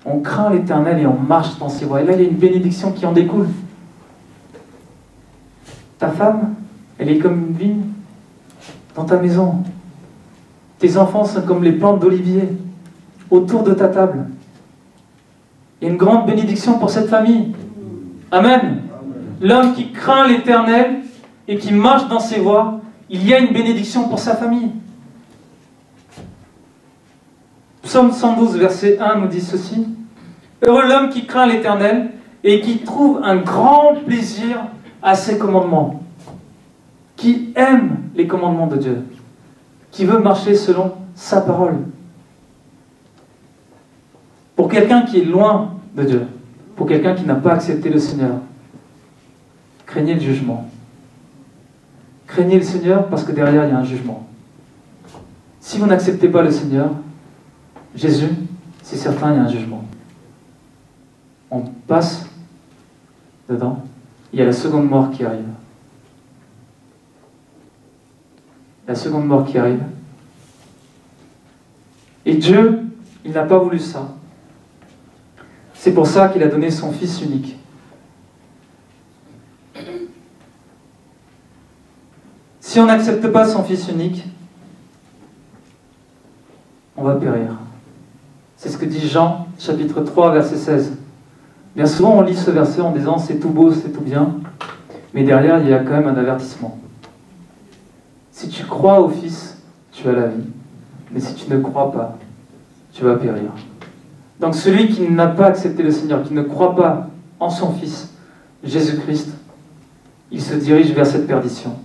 On craint l'Éternel et on marche dans ses voies. Et là, il y a une bénédiction qui en découle. Ta femme, elle est comme une vigne dans ta maison. Tes enfants sont comme les plantes d'olivier autour de ta table. Il y a une grande bénédiction pour cette famille. Amen. L'homme qui craint l'Éternel et qui marche dans ses voies, il y a une bénédiction pour sa famille. Psaume 112, verset 1 nous dit ceci. Heureux l'homme qui craint l'Éternel et qui trouve un grand plaisir à ses commandements. Qui aime les commandements de Dieu. Qui veut marcher selon sa parole. Pour quelqu'un qui est loin de Dieu, pour quelqu'un qui n'a pas accepté le Seigneur, craignez le jugement. Craignez le Seigneur parce que derrière il y a un jugement. Si vous n'acceptez pas le Seigneur, Jésus, c'est certain, il y a un jugement. On passe dedans, il y a la seconde mort qui arrive. La seconde mort qui arrive. Et Dieu, il n'a pas voulu ça. C'est pour ça qu'il a donné son Fils unique. Si on n'accepte pas son Fils unique, on va périr. C'est ce que dit Jean, chapitre 3, verset 16. Bien souvent, on lit ce verset en disant « c'est tout beau, c'est tout bien », mais derrière, il y a quand même un avertissement. Si tu crois au Fils, tu as la vie. Mais si tu ne crois pas, tu vas périr. Donc celui qui n'a pas accepté le Seigneur, qui ne croit pas en son Fils, Jésus-Christ, il se dirige vers cette perdition.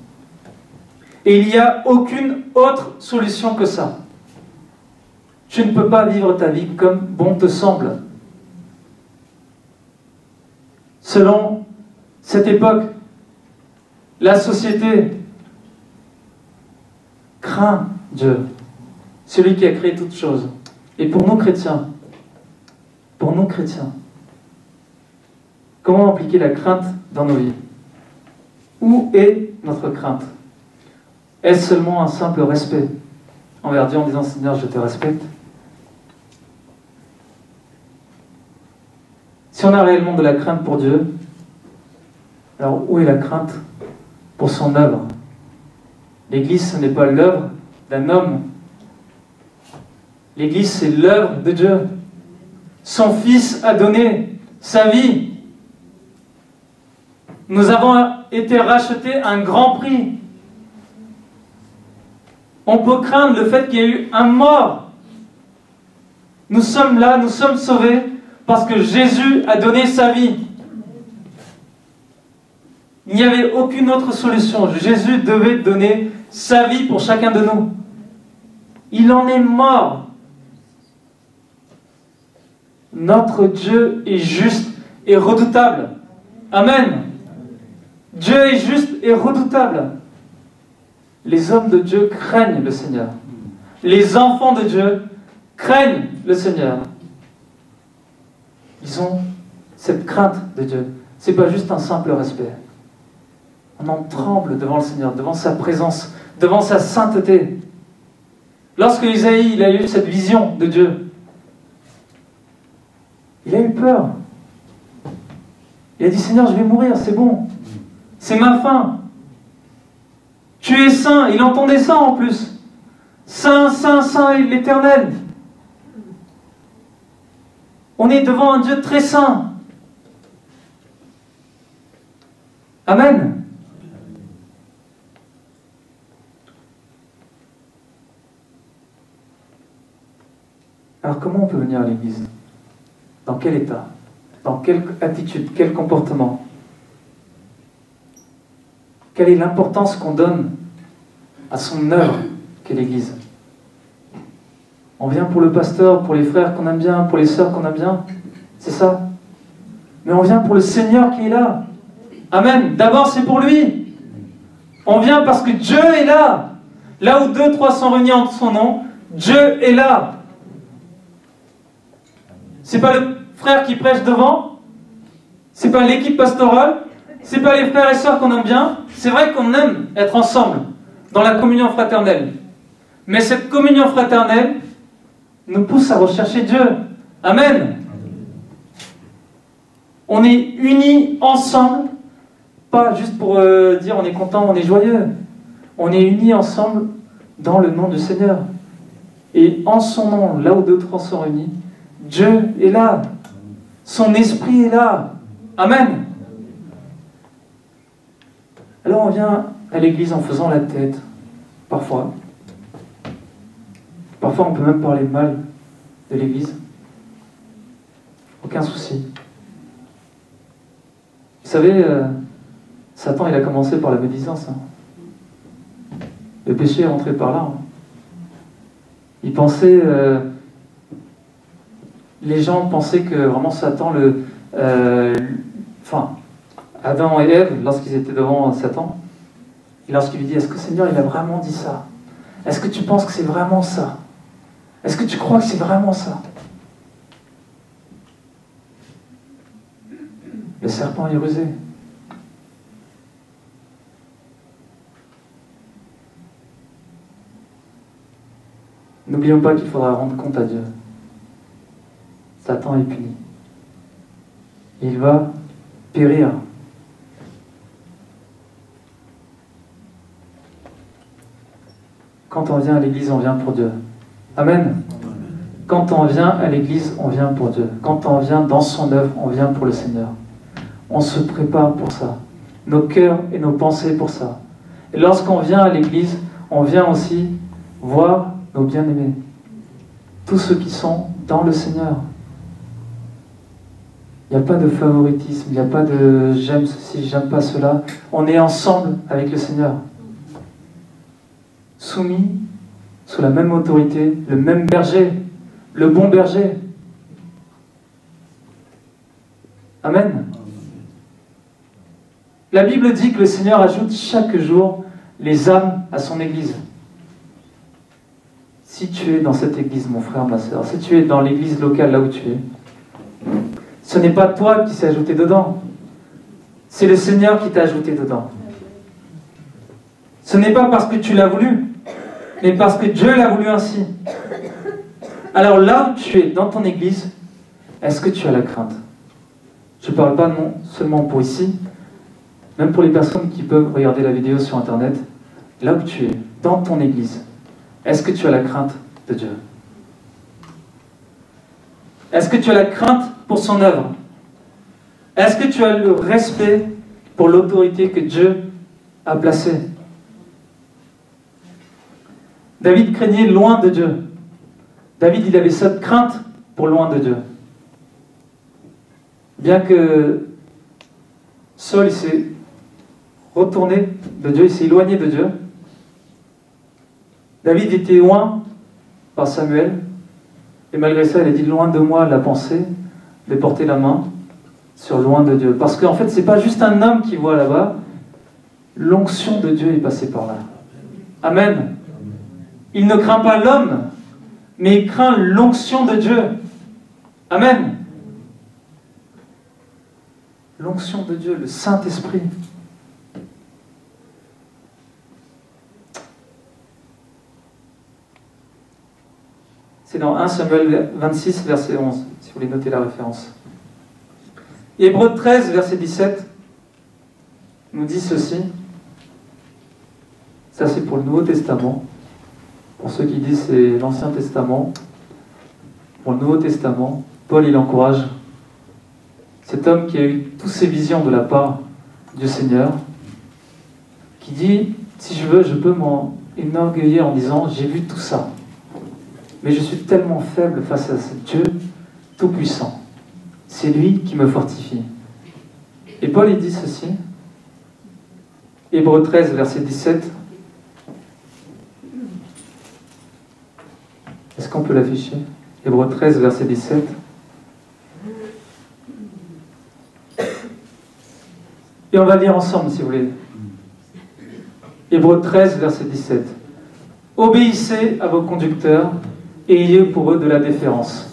Et il n'y a aucune autre solution que ça. Tu ne peux pas vivre ta vie comme bon te semble. Selon cette époque, la société craint Dieu, celui qui a créé toutes choses. Et pour nous chrétiens, comment appliquer la crainte dans nos vies? Où est notre crainte? Est-ce seulement un simple respect envers Dieu en disant « Seigneur, je te respecte » ? Si on a réellement de la crainte pour Dieu, Alors où est la crainte pour son œuvre? L'Église, ce n'est pas l'œuvre d'un homme. L'Église, c'est l'œuvre de Dieu. Son Fils a donné sa vie. Nous avons été rachetés à un grand prix. On peut craindre le fait qu'il y ait eu un mort. Nous sommes là, nous sommes sauvés parce que Jésus a donné sa vie. Il n'y avait aucune autre solution. Jésus devait donner sa vie pour chacun de nous. Il en est mort. Notre Dieu est juste et redoutable. Amen. Dieu est juste et redoutable. Les hommes de Dieu craignent le Seigneur. Les enfants de Dieu craignent le Seigneur. Ils ont cette crainte de Dieu. Ce n'est pas juste un simple respect. On en tremble devant le Seigneur, devant sa présence, devant sa sainteté. Lorsque Isaïe il a eu cette vision de Dieu, il a eu peur. Il a dit, Seigneur, je vais mourir, c'est bon. C'est ma fin. Tu es saint. Il entendait ça en plus. Saint, saint, saint est l'Éternel. On est devant un Dieu très saint. Amen. Alors comment on peut venir à l'église? Dans quel état? Dans quelle attitude? Quel comportement? Quelle est l'importance qu'on donne à son œuvre qu'est l'église? On vient pour le pasteur, pour les frères qu'on aime bien, pour les sœurs qu'on aime bien. C'est ça. Mais on vient pour le Seigneur qui est là. Amen. D'abord, c'est pour lui. On vient parce que Dieu est là. Là où 2, 3 sont réunis en son nom, Dieu est là. C'est pas le frère qui prêche devant. C'est pas l'équipe pastorale. C'est pas les frères et sœurs qu'on aime bien. C'est vrai qu'on aime être ensemble dans la communion fraternelle. Mais cette communion fraternelle nous pousse à rechercher Dieu. Amen. On est unis ensemble, pas juste pour dire on est content, on est joyeux. On est unis ensemble dans le nom du Seigneur. Et en son nom, là où 2 ou 3 sont réunis, Dieu est là. Son esprit est là. Amen. Alors on vient à l'église en faisant la tête, parfois. Parfois on peut même parler mal de l'église. Aucun souci. Vous savez, Satan il a commencé par la médisance. Le péché est rentré par là. Il pensait... les gens pensaient que vraiment Satan Adam et Ève, lorsqu'ils étaient devant Satan, et lorsqu'il lui dit, est-ce que Seigneur, il a vraiment dit ça? Est-ce que tu penses que c'est vraiment ça? Est-ce que tu crois que c'est vraiment ça? Le serpent est rusé. N'oublions pas qu'il faudra rendre compte à Dieu. Satan est puni. Il va périr. Quand on vient à l'église, on vient pour Dieu. Amen. Quand on vient à l'église, on vient pour Dieu. Quand on vient dans son œuvre, on vient pour le Seigneur. On se prépare pour ça. Nos cœurs et nos pensées pour ça. Et lorsqu'on vient à l'église, on vient aussi voir nos bien-aimés. Tous ceux qui sont dans le Seigneur. Il n'y a pas de favoritisme, il n'y a pas de j'aime ceci, j'aime pas cela. On est ensemble avec le Seigneur. Soumis sous la même autorité, le même berger, le bon berger. Amen. La Bible dit que le Seigneur ajoute chaque jour les âmes à son église. Si tu es dans cette église, mon frère, ma soeur, si tu es dans l'église locale là où tu es, ce n'est pas toi qui s'est ajouté dedans. C'est le Seigneur qui t'a ajouté dedans. Ce n'est pas parce que tu l'as voulu, mais parce que Dieu l'a voulu ainsi. Alors là où tu es, dans ton église, est-ce que tu as la crainte? Je ne parle pas non seulement pour ici, même pour les personnes qui peuvent regarder la vidéo sur Internet, là où tu es, dans ton église, est-ce que tu as la crainte de Dieu? Est-ce que tu as la crainte pour son œuvre? Est-ce que tu as le respect pour l'autorité que Dieu a placée? David craignait loin de Dieu. David, il avait cette crainte pour loin de Dieu. Bien que Saul, il s'est retourné de Dieu, il s'est éloigné de Dieu, David était loin par Samuel, et malgré ça, il a dit, loin de moi la pensée de porter la main sur loin de Dieu. Parce qu'en fait, c'est pas juste un homme qui voit là-bas, l'onction de Dieu est passée par là. Amen. Il ne craint pas l'homme, mais il craint l'onction de Dieu. Amen. L'onction de Dieu, le Saint-Esprit. C'est dans 1 Samuel 26, verset 11, si vous voulez noter la référence. Hébreux 13, verset 17, nous dit ceci. Ça, c'est pour le Nouveau Testament. Pour ceux qui disent c'est l'Ancien Testament. Pour le Nouveau Testament, Paul, il encourage cet homme qui a eu toutes ces visions de la part du Seigneur, qui dit, si je veux, je peux m'enorgueillir en disant, j'ai vu tout ça. Mais je suis tellement faible face à ce Dieu tout-puissant. C'est lui qui me fortifie. Et Paul, il dit ceci. Hébreux 13, verset 17. Est-ce qu'on peut l'afficher? Hébreux 13, verset 17. Et on va lire ensemble, si vous voulez. Hébreux 13, verset 17. Obéissez à vos conducteurs et ayez pour eux de la déférence,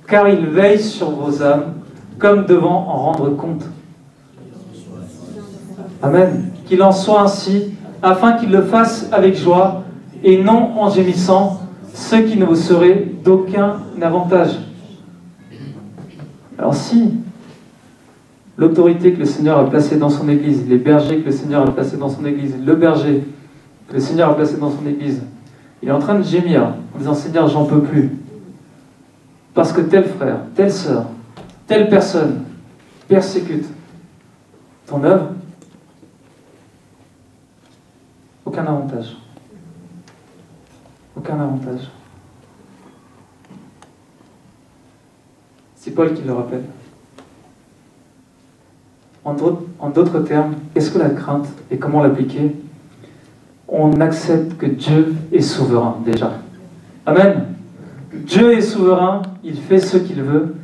car ils veillent sur vos âmes, comme devant en rendre compte. Amen. Qu'il en soit ainsi, afin qu'ils le fassent avec joie, et non en gémissant, ce qui ne vous serait d'aucun avantage. Alors si l'autorité que le Seigneur a placée dans son Église, les bergers que le Seigneur a placés dans son Église, le berger que le Seigneur a placé dans son Église, il est en train de gémir en disant, Seigneur, j'en peux plus. Parce que tel frère, telle sœur, telle personne persécute ton œuvre, aucun avantage. Aucun avantage. C'est Paul qui le rappelle. En d'autres termes, qu'est-ce que la crainte et comment l'appliquer? On accepte que Dieu est souverain déjà. Amen. Dieu est souverain, il fait ce qu'il veut,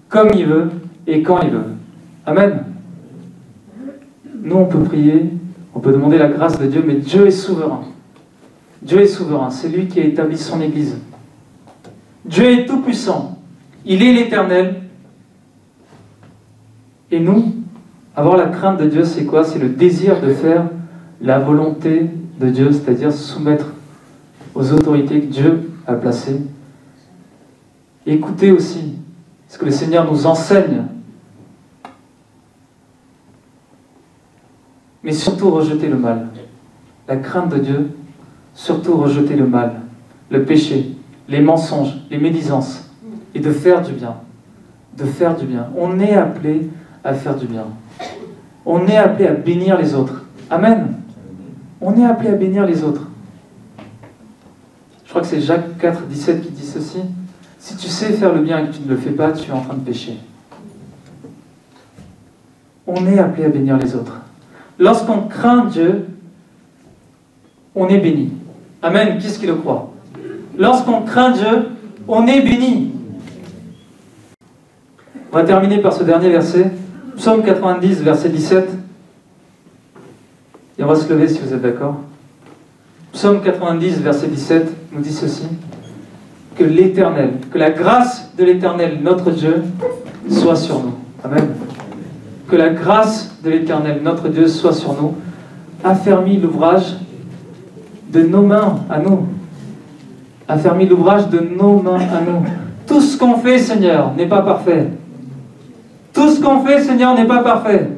comme il veut et quand il veut. Amen. Nous, on peut prier, on peut demander la grâce de Dieu, mais Dieu est souverain. Dieu est souverain, c'est lui qui a établi son Église. Dieu est tout-puissant, il est l'Éternel. Et nous, avoir la crainte de Dieu, c'est quoi? C'est le désir de faire la volonté de Dieu, c'est-à-dire se soumettre aux autorités que Dieu a placées. Et écoutez aussi ce que le Seigneur nous enseigne. Mais surtout rejeter le mal. La crainte de Dieu, surtout rejeter le mal, le péché, les mensonges, les médisances, et de faire du bien. De faire du bien. On est appelé à faire du bien. On est appelé à bénir les autres. Amen. On est appelé à bénir les autres. Je crois que c'est Jacques 4, 17 qui dit ceci. Si tu sais faire le bien et que tu ne le fais pas, tu es en train de pécher. On est appelé à bénir les autres. Lorsqu'on craint Dieu, on est béni. Amen. Qui est-ce qui le croit? Lorsqu'on craint Dieu, on est béni. On va terminer par ce dernier verset. Psaume 90, verset 17. Et on va se lever si vous êtes d'accord. Psaume 90, verset 17 nous dit ceci. Que l'Éternel, que la grâce de l'Éternel, notre Dieu, soit sur nous. Amen. Que la grâce de l'Éternel, notre Dieu, soit sur nous. Affermis l'ouvrage de nos mains à nous. Affermis l'ouvrage de nos mains à nous. Tout ce qu'on fait, Seigneur, n'est pas parfait. Tout ce qu'on fait, Seigneur, n'est pas parfait.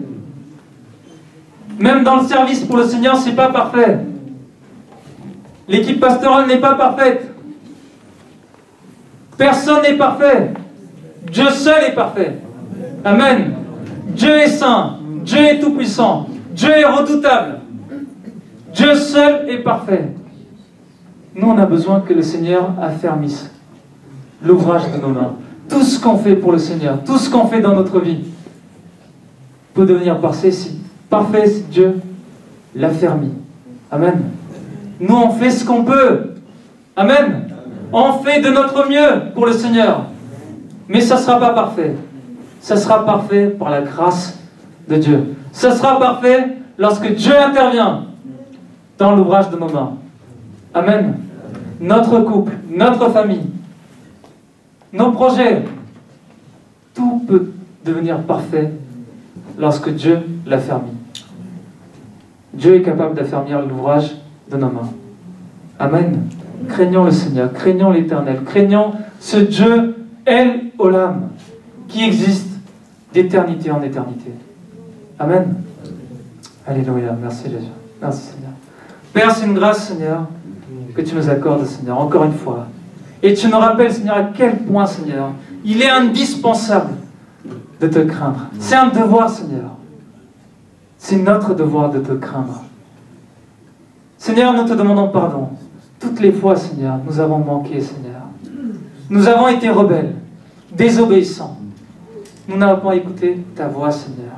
Même dans le service pour le Seigneur, c'est pas parfait. L'équipe pastorale n'est pas parfaite. Personne n'est parfait. Dieu seul est parfait. Amen. Dieu est saint. Dieu est tout-puissant. Dieu est redoutable. Dieu seul est parfait. Nous, on a besoin que le Seigneur affermisse l'ouvrage de nos mains. Tout ce qu'on fait pour le Seigneur, tout ce qu'on fait dans notre vie, peut devenir parfait si Dieu l'affermit. Amen. Nous, on fait ce qu'on peut. Amen. On fait de notre mieux pour le Seigneur. Mais ça ne sera pas parfait. Ça sera parfait par la grâce de Dieu. Ça sera parfait lorsque Dieu intervient dans l'ouvrage de nos mains. Amen. Notre couple, notre famille, nos projets, tout peut devenir parfait lorsque Dieu l'affermit. Dieu est capable d'affermir l'ouvrage de nos mains. Amen. Craignons le Seigneur, craignons l'Éternel, craignons ce Dieu, El Olam, qui existe d'éternité en éternité. Amen. Alléluia. Merci Jésus. Merci Seigneur. Père, c'est une grâce, Seigneur, que tu nous accordes, Seigneur, encore une fois. Et tu nous rappelles, Seigneur, à quel point, Seigneur, il est indispensable de te craindre. C'est un devoir, Seigneur. C'est notre devoir de te craindre. Seigneur, nous te demandons pardon. Toutes les fois, Seigneur, nous avons manqué, Seigneur. Nous avons été rebelles, désobéissants. Nous n'avons pas écouté ta voix, Seigneur.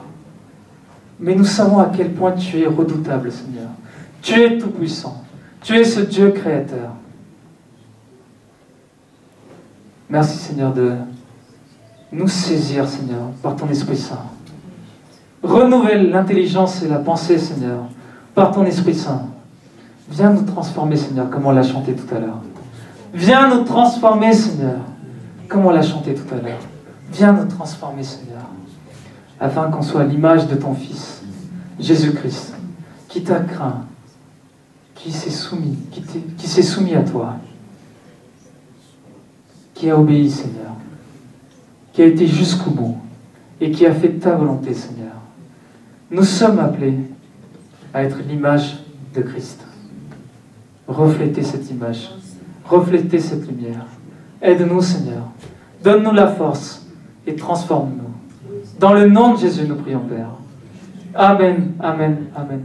Mais nous savons à quel point tu es redoutable, Seigneur. Tu es tout-puissant. Tu es ce Dieu créateur. Merci, Seigneur, de nous saisir, Seigneur, par ton Esprit Saint. Renouvelle l'intelligence et la pensée, Seigneur, par ton Esprit Saint. Viens nous transformer, Seigneur, comme on l'a chanté tout à l'heure. Viens nous transformer, Seigneur, comme on l'a chanté tout à l'heure. Viens nous transformer, Seigneur, afin qu'on soit à l'image de ton Fils, Jésus-Christ, qui t'a craint, qui s'est soumis à toi, qui a obéi, Seigneur, qui a été jusqu'au bout et qui a fait ta volonté, Seigneur. Nous sommes appelés à être l'image de Christ. Refléter cette image, refléter cette lumière. Aide-nous, Seigneur. Donne-nous la force et transforme-nous. Dans le nom de Jésus, nous prions, Père. Amen, amen, amen.